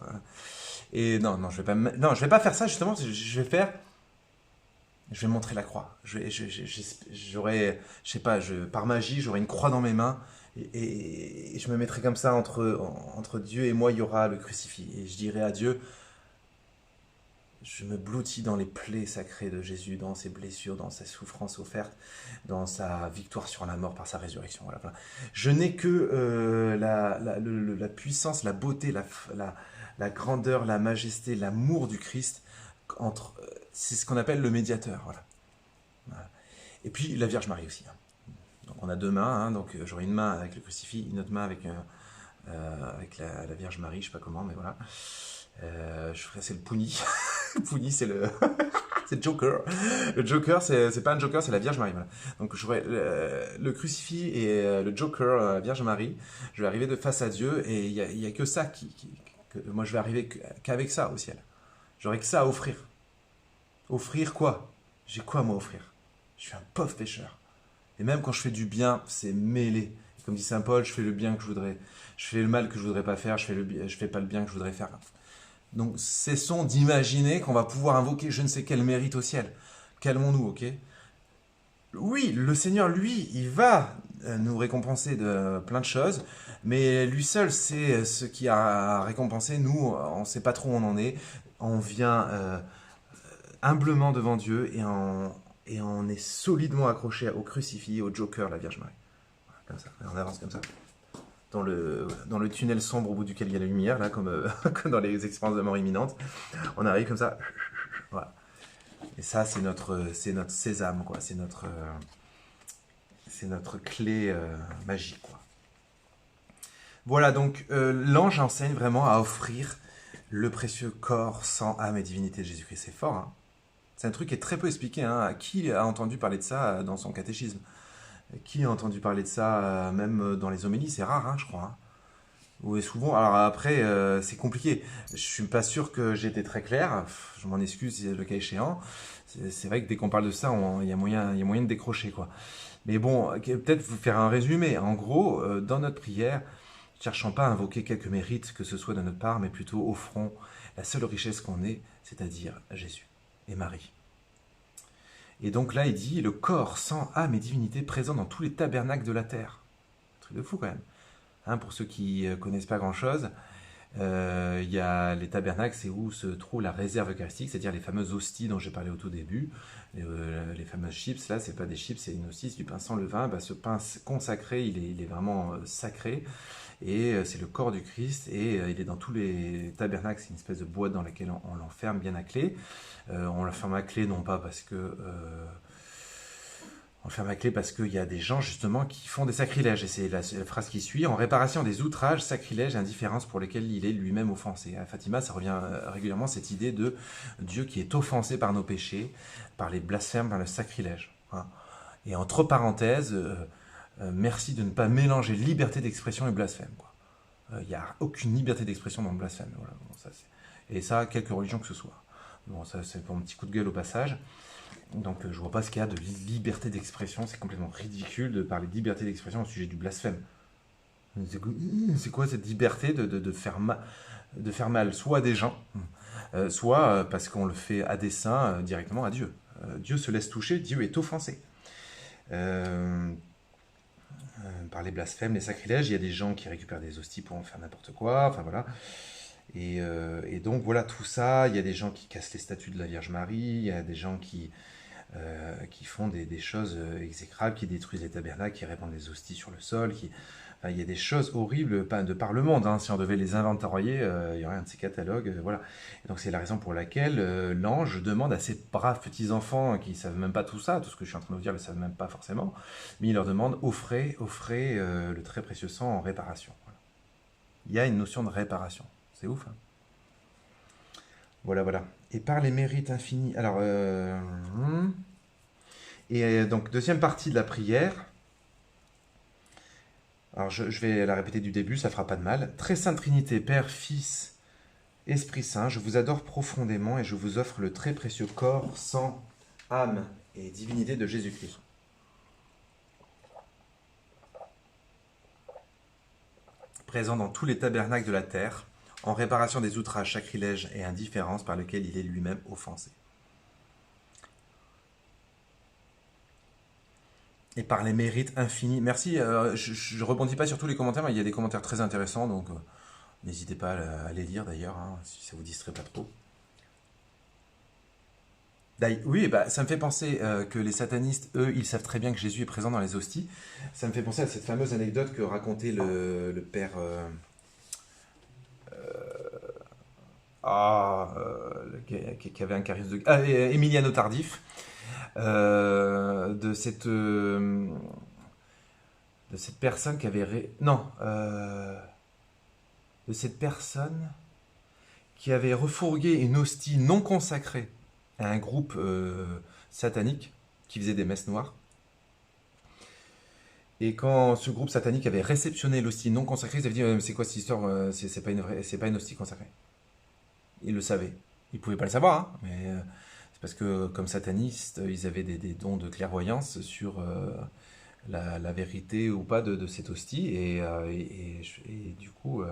[SPEAKER 1] Et non, je vais pas faire ça justement. Je vais montrer la croix. J'aurai, je sais pas, par magie, j'aurai une croix dans mes mains et je me mettrai comme ça entre Dieu et moi, il y aura le crucifix. Et je dirai à Dieu, je me blottis dans les plaies sacrées de Jésus, dans ses blessures, dans sa souffrance offerte, dans sa victoire sur la mort par sa résurrection. Voilà. Je n'ai que la puissance, la beauté, la grandeur, la majesté, l'amour du Christ. C'est ce qu'on appelle le médiateur. Voilà. Et puis la Vierge Marie aussi. Donc on a deux mains, donc j'aurai une main avec le crucifix, une autre main avec la Vierge Marie, je sais pas comment, mais voilà. C'est le Pouni. Le Pouni, c'est le Joker. Le Joker, c'est pas un Joker, c'est la Vierge Marie. Voilà. Donc j'aurai le crucifix et le Joker, la Vierge Marie. Je vais arriver de face à Dieu et il y a que ça que moi je vais arriver qu'avec ça au ciel. J'aurai que ça à offrir. Offrir quoi? J'ai quoi à moi offrir? Je suis un pauvre pécheur. Et même quand je fais du bien, c'est mêlé. Comme dit saint Paul, je fais le bien que je voudrais. Je fais le mal que je voudrais pas faire. Je fais pas le bien que je voudrais faire. Donc cessons d'imaginer qu'on va pouvoir invoquer je ne sais quel mérite au ciel. Calmons-nous, ok? Oui, le Seigneur, lui, il va nous récompenser de plein de choses, mais lui seul sait ce qui a récompensé. Nous, on ne sait pas trop où on en est. On vient humblement devant Dieu et on est solidement accroché au crucifix, au Joker, la Vierge Marie. Comme ça, on avance comme ça. Dans le tunnel sombre au bout duquel il y a la lumière, là, comme, comme dans les expériences de mort imminente. On arrive comme ça. Voilà. Et ça, c'est notre sésame, quoi. C'est notre clé magique, quoi. Voilà, donc l'ange enseigne vraiment à offrir le précieux corps, sang, âme et divinité de Jésus-Christ. C'est fort, hein. C'est un truc qui est très peu expliqué, hein. Qui a entendu parler de ça dans son catéchisme? Qui a entendu parler de ça même dans les homélies? C'est rare, hein, je crois, hein. Oui, souvent. Alors après, c'est compliqué. Je suis pas sûr que j'ai été très clair. Je m'en excuse le cas échéant. C'est vrai que dès qu'on parle de ça, il y a moyen de décrocher, quoi. Mais bon, peut-être vous faire un résumé. En gros, dans notre prière, ne cherchons pas à invoquer quelques mérites que ce soit de notre part, mais plutôt offrons la seule richesse qu'on ait, c'est-à-dire Jésus et Marie. Et donc là, il dit le corps, sang, âme et divinité présent dans tous les tabernacles de la terre. Un truc de fou quand même. Hein, pour ceux qui connaissent pas grand-chose, il y a les tabernacles, c'est où se trouve la réserve eucharistique, c'est-à-dire les fameuses hosties dont j'ai parlé au tout début. Les fameuses chips, là, c'est pas des chips, c'est une hostie, c'est du pain sans levain. Bah, ce pain consacré, il est vraiment sacré. Et c'est le corps du Christ, et il est dans tous les tabernacles, c'est une espèce de boîte dans laquelle on l'enferme bien à clé. On l'enferme à clé, non pas parce que... on ferme la clé parce qu'il y a des gens justement qui font des sacrilèges. Et c'est la phrase qui suit. En réparation des outrages, sacrilèges et indifférences pour lesquels il est lui-même offensé. À Fatima, ça revient régulièrement cette idée de Dieu qui est offensé par nos péchés, par les blasphèmes, par le sacrilège. Hein. Et entre parenthèses, merci de ne pas mélanger liberté d'expression et blasphème. Il n'y a aucune liberté d'expression dans le blasphème. Voilà, bon, ça, et ça, quelque religion que ce soit. Bon, ça c'est pour un petit coup de gueule au passage. Donc je vois pas ce qu'il y a de liberté d'expression, c'est complètement ridicule de parler de liberté d'expression au sujet du blasphème. C'est quoi cette liberté de faire mal soit à des gens, soit parce qu'on le fait à dessein directement à Dieu. Dieu se laisse toucher, Dieu est offensé. Par les blasphèmes, les sacrilèges, il y a des gens qui récupèrent des hosties pour en faire n'importe quoi, enfin voilà. Et donc voilà, tout ça, il y a des gens qui cassent les statues de la Vierge Marie, il y a des gens qui font des choses exécrables, qui détruisent les tabernacles, qui répandent des hosties sur le sol, enfin, il y a des choses horribles de par le monde, hein. Si on devait les inventorier, il y aurait un de ces catalogues, voilà. Et donc c'est la raison pour laquelle l'ange demande à ces braves petits-enfants qui ne savent même pas tout ça, tout ce que je suis en train de vous dire, ils ne savent même pas forcément, mais il leur demande, offrez le très précieux sang en réparation. Voilà. Il y a une notion de réparation, c'est ouf, hein. Voilà, voilà. Et par les mérites infinis. Alors, donc, deuxième partie de la prière. Alors, je vais la répéter du début, ça fera pas de mal. Très Sainte Trinité, Père, Fils, Esprit Saint, je vous adore profondément et je vous offre le très précieux corps, sang, âme et divinité de Jésus-Christ. Présent dans tous les tabernacles de la terre, en réparation des outrages, sacrilèges et indifférences par lesquels il est lui-même offensé. Et par les mérites infinis. Merci, je ne rebondis pas sur tous les commentaires, mais il y a des commentaires très intéressants, donc n'hésitez pas à les lire d'ailleurs, hein, si ça vous distrait pas trop. Oui, bah, ça me fait penser que les satanistes, eux, ils savent très bien que Jésus est présent dans les hosties. Ça me fait penser à cette fameuse anecdote que racontait le père... qui avait un charisme de... Emiliano Tardif, de cette personne qui avait... de cette personne qui avait refourgué une hostie non consacrée à un groupe satanique qui faisait des messes noires. Et quand ce groupe satanique avait réceptionné l'hostie non consacrée, ils avaient dit mais c'est quoi cette histoire, c'est pas une hostie consacrée. Ils le savaient. Ils ne pouvaient pas le savoir, hein, mais c'est parce que comme satanistes, ils avaient des dons de clairvoyance sur la vérité ou pas de cette hostie, et du coup,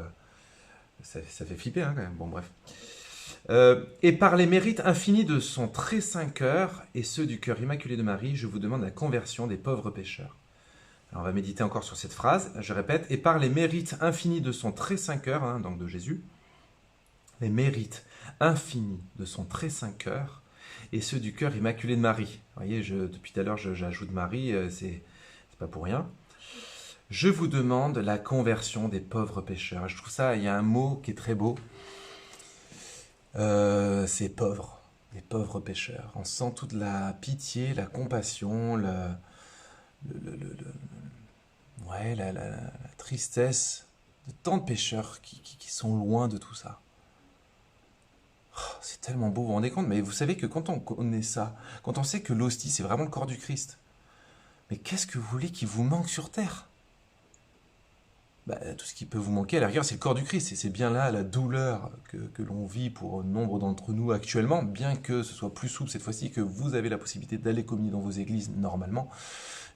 [SPEAKER 1] ça fait flipper, hein, quand même. Bon, bref. Et par les mérites infinis de son très saint cœur et ceux du cœur immaculé de Marie, je vous demande la conversion des pauvres pécheurs. Alors, on va méditer encore sur cette phrase. Je répète, et par les mérites infinis de son très saint cœur, hein, donc de Jésus, les mérites infinis de son très saint cœur et ceux du cœur immaculé de Marie. Vous voyez, depuis tout à l'heure, j'ajoute Marie, c'est pas pour rien. Je vous demande la conversion des pauvres pécheurs. Je trouve ça, il y a un mot qui est très beau. C'est pauvres, les pauvres pécheurs. On sent toute la pitié, la compassion, ouais, la tristesse de tant de pécheurs qui sont loin de tout ça. Oh, c'est tellement beau, vous vous rendez compte? Mais vous savez que quand on connaît ça, quand on sait que l'hostie, c'est vraiment le corps du Christ, mais qu'est-ce que vous voulez qu'il vous manque sur terre? Tout ce qui peut vous manquer, à la rigueur, c'est le corps du Christ. Et c'est bien là la douleur que l'on vit pour nombre d'entre nous actuellement, bien que ce soit plus souple cette fois-ci, que vous avez la possibilité d'aller communier dans vos églises normalement.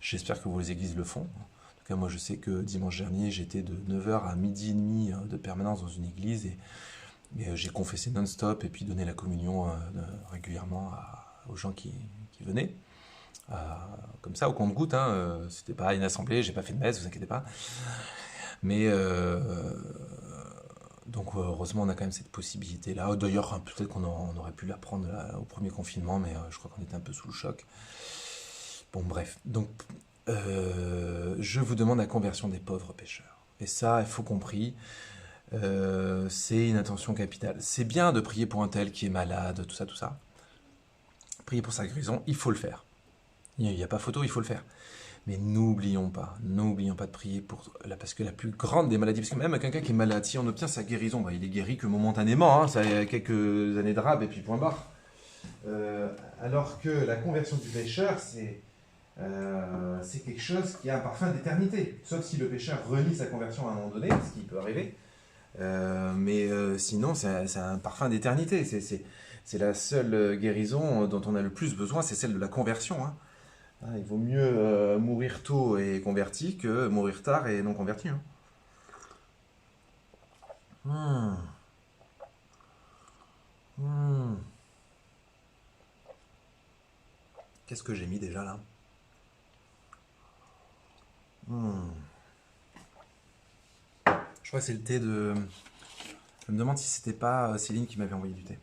[SPEAKER 1] J'espère que vos églises le font. En tout cas, moi, je sais que dimanche dernier, j'étais de 9h à 12h30 de permanence dans une église et j'ai confessé non-stop et puis donné la communion régulièrement aux gens qui venaient. Comme ça, au compte-gouttes, hein, c'était pas une assemblée, j'ai pas fait de messe, vous inquiétez pas. Mais donc heureusement on a quand même cette possibilité-là. D'ailleurs peut-être qu'on aurait pu la prendre au premier confinement, mais je crois qu'on était un peu sous le choc. Bon bref, donc je vous demande la conversion des pauvres pécheurs. Et ça, il faut compris, c'est une intention capitale. C'est bien de prier pour un tel qui est malade, tout ça. Prier pour sa guérison, il faut le faire. Il n'y a pas photo, il faut le faire. Mais n'oublions pas de prier parce que la plus grande des maladies, parce que même quelqu'un qui est malade, si on obtient sa guérison, il est guéri que momentanément, hein, ça a quelques années de rab et puis point barre. Alors que la conversion du pécheur, c'est quelque chose qui a un parfum d'éternité. Sauf si le pécheur renie sa conversion à un moment donné, ce qui peut arriver. Mais sinon, c'est un parfum d'éternité. C'est la seule guérison dont on a le plus besoin, c'est celle de la conversion, hein. Il vaut mieux mourir tôt et converti que mourir tard et non converti. Hein. Qu'est-ce que j'ai mis déjà là? Je crois que c'est le thé de... Je me demande si c'était pas Céline qui m'avait envoyé du thé.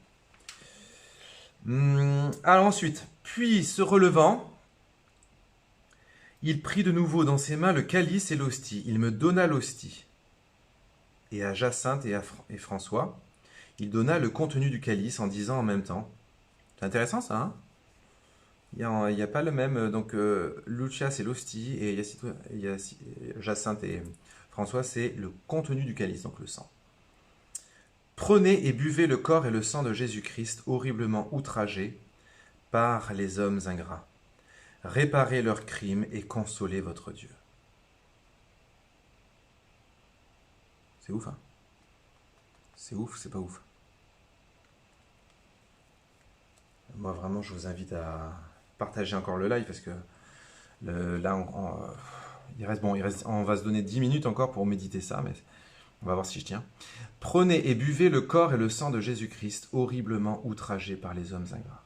[SPEAKER 1] Alors ensuite, puis se relevant, il prit de nouveau dans ses mains le calice et l'hostie. Il me donna l'hostie. Et à Jacinthe et François, il donna le contenu du calice en disant en même temps. C'est intéressant ça, hein? Il n'y a pas le même. Donc, Lucia, c'est l'hostie. Et Jacinthe et François, c'est le contenu du calice, donc le sang. Prenez et buvez le corps et le sang de Jésus-Christ, horriblement outragé par les hommes ingrats. Réparez leurs crimes et consolez votre Dieu. C'est ouf, hein? C'est ouf, c'est pas ouf. Moi, vraiment, je vous invite à partager encore le live parce que là, on va se donner 10 minutes encore pour méditer ça, mais on va voir si je tiens. Prenez et buvez le corps et le sang de Jésus-Christ, horriblement outragé par les hommes ingrats.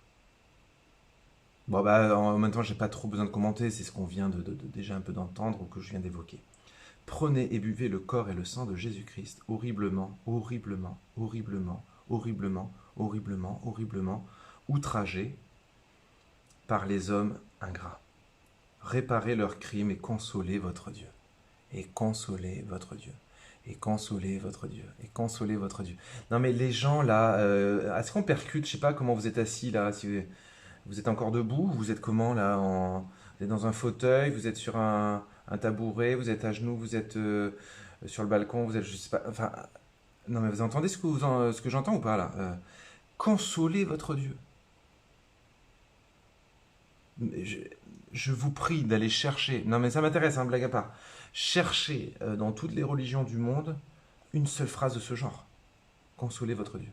[SPEAKER 1] Bon, en même temps, j'ai pas trop besoin de commenter, c'est ce qu'on vient déjà un peu d'entendre ou que je viens d'évoquer. Prenez et buvez le corps et le sang de Jésus-Christ, horriblement outragé par les hommes ingrats. Réparez leurs crimes et consolez votre Dieu. Et consolez votre Dieu. Et consolez votre Dieu. Et consolez votre Dieu. Non mais les gens là, est-ce qu'on percute? Je sais pas comment vous êtes assis là, si vous êtes encore debout, vous êtes comment là vous êtes dans un fauteuil, vous êtes sur un tabouret, vous êtes à genoux, vous êtes sur le balcon, vous êtes, je sais pas, enfin, non mais vous entendez ce que j'entends ou pas là? Consolez votre Dieu. Je vous prie d'aller chercher, non mais ça m'intéresse, hein, blague à part, cherchez dans toutes les religions du monde une seule phrase de ce genre. Consolez votre Dieu.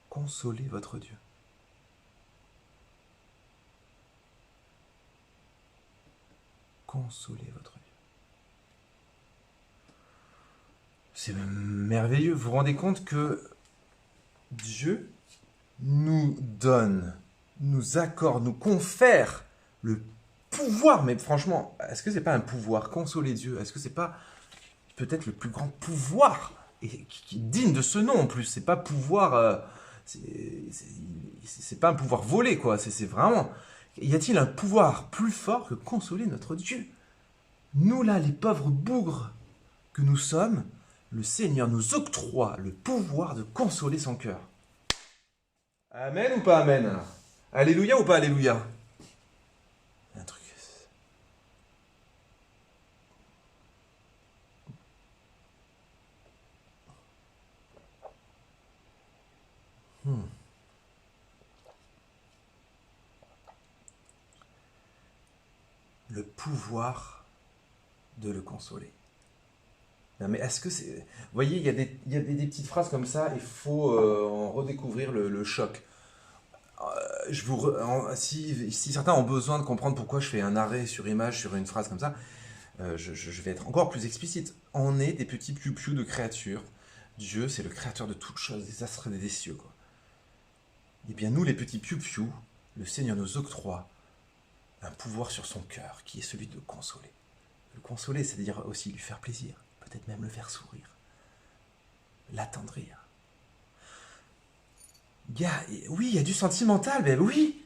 [SPEAKER 1] Consolez votre Dieu. Consolez votre Dieu. C'est merveilleux. Vous vous rendez compte que Dieu nous donne, nous accorde, nous confère le pouvoir, mais franchement, est-ce que c'est pas un pouvoir, consoler Dieu? Est-ce que c'est pas peut-être le plus grand pouvoir et qui est digne de ce nom en plus? C'est pas pouvoir, c'est pas un pouvoir volé quoi. C'est vraiment. Y a-t-il un pouvoir plus fort que consoler notre Dieu? Nous là, les pauvres bougres que nous sommes, le Seigneur nous octroie le pouvoir de consoler son cœur. Amen ou pas amen? Alléluia ou pas alléluia? Un truc. Le pouvoir de le consoler. Non, mais est-ce que c'est. Vous voyez, il y a des petites phrases comme ça, il faut en redécouvrir le choc. Si certains ont besoin de comprendre pourquoi je fais un arrêt sur image sur une phrase comme ça, je vais être encore plus explicite. On est des petits piou-piou de créatures. Dieu, c'est le créateur de toutes choses, des astres et des cieux, quoi. Eh bien, nous, les petits piou-piou, le Seigneur nous octroie un pouvoir sur son cœur, qui est celui de le consoler. Le consoler, c'est-à-dire aussi lui faire plaisir, peut-être même le faire sourire, l'attendrir. Oui, il y a du sentimental, ben oui,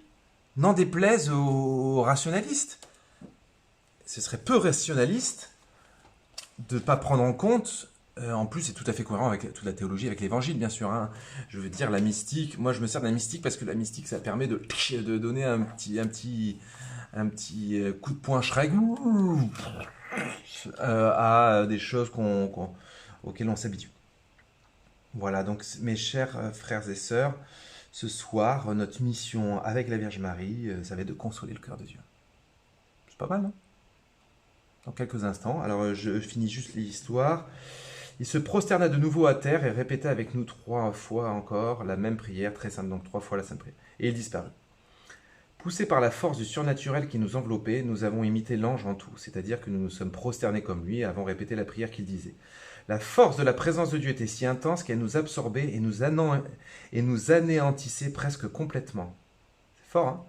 [SPEAKER 1] n'en déplaise aux rationalistes. Ce serait peu rationaliste de ne pas prendre en compte, en plus c'est tout à fait cohérent avec toute la théologie, avec l'évangile bien sûr, hein. Je veux dire la mystique, moi je me sers de la mystique parce que la mystique ça permet de donner un petit coup de poing Shrek à des choses auxquelles on s'habitue. Voilà, donc mes chers frères et sœurs, ce soir, notre mission avec la Vierge Marie, ça va être de consoler le cœur de Dieu. C'est pas mal, non? Dans quelques instants. Alors, je finis juste l'histoire. Il se prosterna de nouveau à terre et répéta avec nous 3 fois encore la même prière, très simple, donc 3 fois la sainte prière. Et il disparut. Poussés par la force du surnaturel qui nous enveloppait, nous avons imité l'ange en tout, c'est-à-dire que nous nous sommes prosternés comme lui et avons répété la prière qu'il disait. La force de la présence de Dieu était si intense qu'elle nous absorbait et nous anéantissait presque complètement. C'est fort, hein?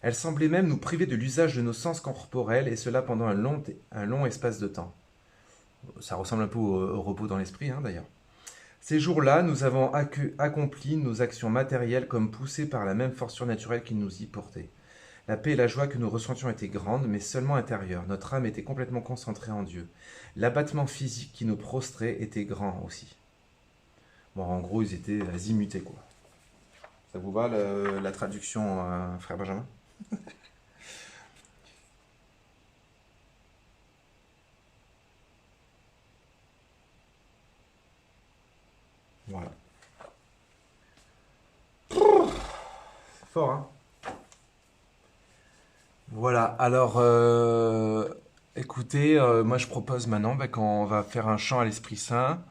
[SPEAKER 1] Elle semblait même nous priver de l'usage de nos sens corporels, et cela pendant un long espace de temps. Ça ressemble un peu au repos dans l'esprit, hein, d'ailleurs. Ces jours-là, nous avons accompli nos actions matérielles comme poussés par la même force surnaturelle qui nous y portait. La paix et la joie que nous ressentions étaient grandes, mais seulement intérieures. Notre âme était complètement concentrée en Dieu. L'abattement physique qui nous prostrait était grand aussi. Bon, en gros, ils étaient azimutés, quoi. Ça vous va, la traduction, frère Benjamin? Voilà. C'est fort, hein? Voilà, alors, écoutez, moi je propose maintenant qu'on va faire un chant à l'Esprit Saint,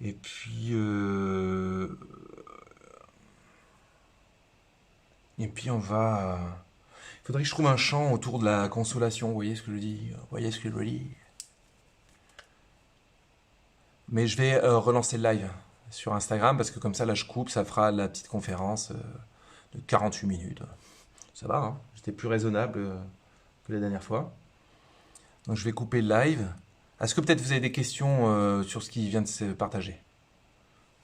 [SPEAKER 1] et puis on va... Il faudrait que je trouve un chant autour de la consolation, vous voyez ce que je dis? Vous voyez ce que je dis? Mais je vais relancer le live sur Instagram, parce que comme ça, là je coupe, ça fera la petite conférence de 48 minutes. Ça va, hein? J'étais plus raisonnable que la dernière fois. Donc je vais couper le live. Est-ce que peut-être vous avez des questions sur ce qui vient de se partager?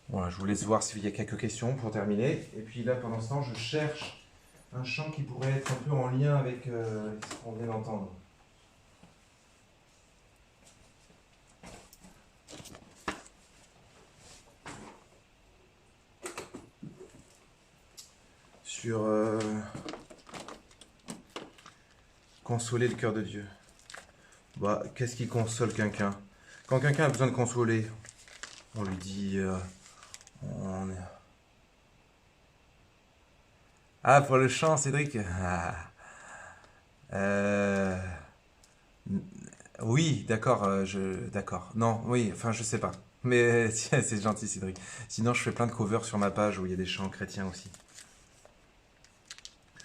[SPEAKER 1] Voilà, je vous laisse voir s'il y a quelques questions pour terminer. Et puis là, pendant ce temps, je cherche un chant qui pourrait être un peu en lien avec ce qu'on vient d'entendre. Sur consoler le cœur de Dieu. Bah, qu'est-ce qui console quelqu'un? Quand quelqu'un a besoin de consoler, on lui dit... on... Ah, pour le chant, Cédric. Euh, Oui, d'accord, d'accord. Non, oui, enfin, je sais pas. Mais c'est gentil, Cédric. Sinon, je fais plein de covers sur ma page où il y a des chants chrétiens aussi.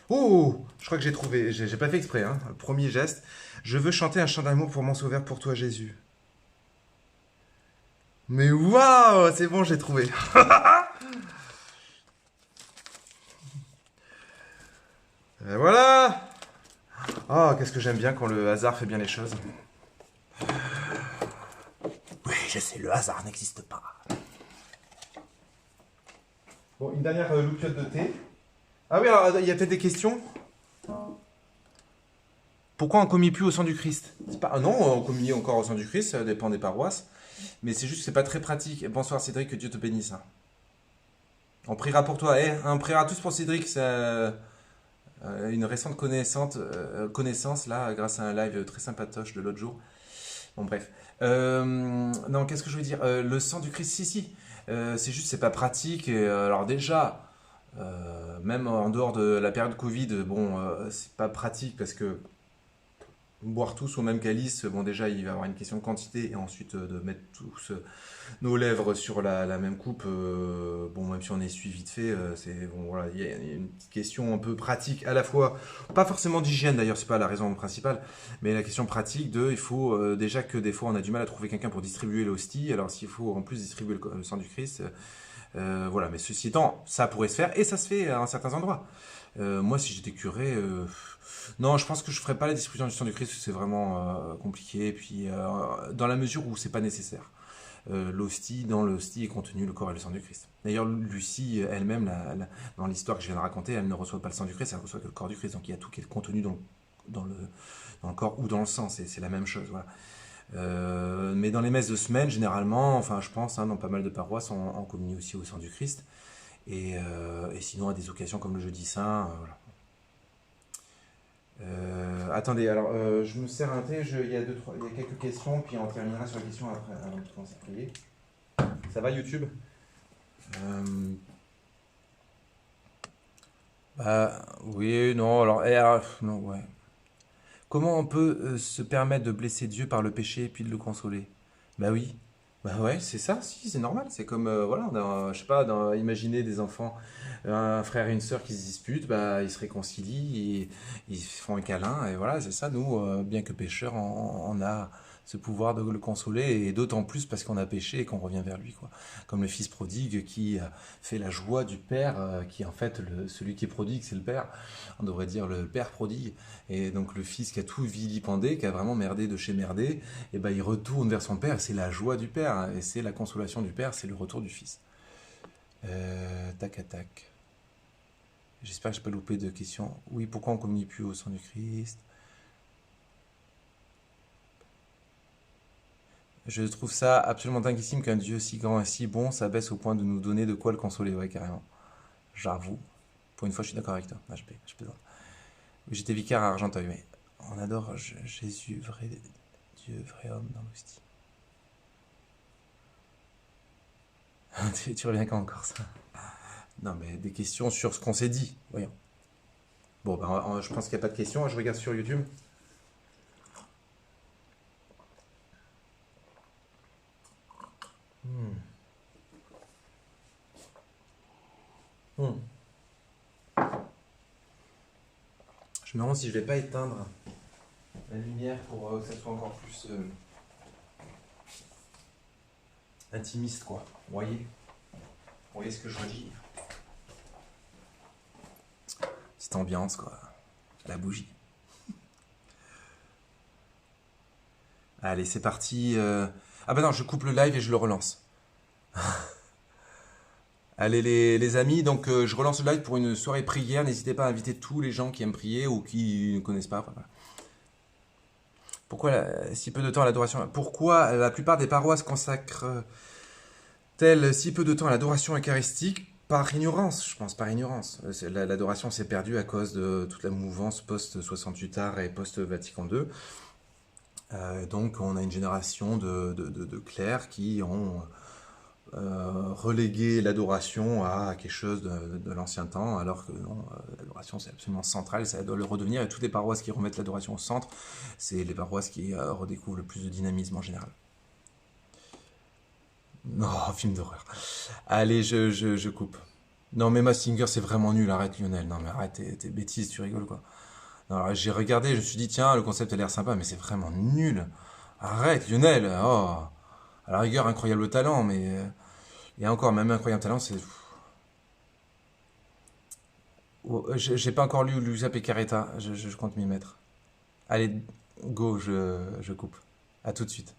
[SPEAKER 1] Oh, je crois que j'ai trouvé. J'ai pas fait exprès, hein. Premier geste. Je veux chanter un chant d'amour pour mon sauveur, pour toi, Jésus. Mais waouh, c'est bon, j'ai trouvé. Et voilà. Oh, qu'est-ce que j'aime bien quand le hasard fait bien les choses.
[SPEAKER 2] Oui, je sais, le hasard n'existe pas.
[SPEAKER 1] Bon, une dernière loupiote de thé. Ah oui, alors il y a peut-être des questions. Pourquoi on commis plus au sang du Christ? C'est pas... Ah non, on commis encore au sang du Christ, ça dépend des paroisses. Mais c'est juste que c'est pas très pratique. Bonsoir Cédric, que Dieu te bénisse, hein. On priera pour toi. On priera tous pour Cédric. C'est une récente connaissance, là, grâce à un live très sympatoche de l'autre jour. Bon, bref. Non, qu'est-ce que je veux dire? Le sang du Christ, si, si. C'est juste, c'est pas pratique. Et, alors déjà, même en dehors de la période Covid, bon, c'est pas pratique parce que boire tous au même calice, bon déjà il va y avoir une question de quantité et ensuite de mettre tous nos lèvres sur la même coupe, bon même si on est suivi vite fait, c'est bon voilà, il y a une petite question un peu pratique à la fois, pas forcément d'hygiène d'ailleurs, c'est pas la raison principale, mais la question pratique de, il faut déjà que des fois on a du mal à trouver quelqu'un pour distribuer l'hostie, alors s'il faut en plus distribuer le sang du Christ, voilà, mais ceci étant, ça pourrait se faire et ça se fait à certains endroits. Moi si j'étais curé, non, je pense que je ferais pas la distribution du sang du Christ, parce que c'est vraiment compliqué. Et puis, dans la mesure où c'est pas nécessaire. L'hostie, dans l'hostie est contenu le corps et le sang du Christ. D'ailleurs, Lucie elle-même, dans l'histoire que je viens de raconter, elle ne reçoit pas le sang du Christ, elle reçoit que le corps du Christ. Donc il y a tout qui est contenu dans le, dans le corps ou dans le sang, c'est la même chose. Voilà. Mais dans les messes de semaine, généralement, enfin je pense, hein, dans pas mal de paroisses, on communie aussi au sang du Christ. Et sinon, à des occasions comme le jeudi saint, voilà. Attendez, alors je me sers un thé, il y a quelques questions, puis on terminera sur les questions après, avant de commencer à prier. Ça va YouTube? Bah oui, non, alors, non, ouais. Comment on peut se permettre de blesser Dieu par le péché et puis de le consoler? Bah oui, bah ouais, c'est ça, si, c'est normal. C'est comme, voilà, je sais pas, imaginez des enfants, un frère et une sœur qui se disputent, bah ils se réconcilient, ils se font un câlin, et voilà, c'est ça. Nous, bien que pécheurs, on a ce pouvoir de le consoler, et d'autant plus parce qu'on a péché et qu'on revient vers lui, quoi. Comme le fils prodigue qui fait la joie du père, qui en fait, celui qui est prodigue, c'est le père. On devrait dire le père prodigue. Et donc le fils qui a tout vilipendé, qui a vraiment merdé de chez merdé, et ben il retourne vers son père, c'est la joie du père, hein, et c'est la consolation du père, c'est le retour du fils. Tac à tac. J'espère que je n'ai pas loupé de questions. Oui, pourquoi on ne communie plus au sang du Christ? Je trouve ça absolument dinguissime qu'un Dieu si grand et si bon s'abaisse au point de nous donner de quoi le consoler, ouais, carrément. J'avoue. Pour une fois, je suis d'accord avec toi. Ah, je plaisante. Oui, j'étais vicaire à Argenteuil, mais on adore Jésus, vrai Dieu, vrai homme dans l'hostie. Tu reviens quand encore ça? Non, mais des questions sur ce qu'on s'est dit. Voyons. Bon, ben, je pense qu'il n'y a pas de questions. Je regarde sur YouTube. Hmm. Hmm. Je me demande si je vais pas éteindre la lumière pour que ça soit encore plus intimiste, quoi. Vous voyez ce que je veux dire? Cette ambiance, quoi. La bougie. Allez, c'est parti. Ah bah non, je coupe le live et je le relance. Allez les amis, donc je relance le live pour une soirée prière. N'hésitez pas à inviter tous les gens qui aiment prier ou qui ne connaissent pas. Voilà. Pourquoi si peu de temps à l'adoration? Pourquoi la plupart des paroisses consacrent-elles si peu de temps à l'adoration eucharistique? Par ignorance, je pense, par ignorance. L'adoration s'est perdue à cause de toute la mouvance post-68 art et post-Vatican II. Donc on a une génération de clercs qui ont relégué l'adoration à quelque chose de l'ancien temps, alors que non, l'adoration c'est absolument central, ça doit le redevenir, et toutes les paroisses qui remettent l'adoration au centre, c'est les paroisses qui redécouvrent le plus de dynamisme en général. Non, film d'horreur. Allez, je coupe. Non mais Massinger c'est vraiment nul, arrête Lionel, non mais arrête tes bêtises, tu rigoles quoi. Non, alors, j'ai regardé, je me suis dit tiens, le concept a l'air sympa, mais c'est vraiment nul. Arrête Lionel, oh. À la rigueur, incroyable talent, mais... et encore, même incroyable talent, c'est... Oh, j'ai pas encore lu Luisa Pecaretta, je compte m'y mettre. Allez, go, je coupe. À tout de suite.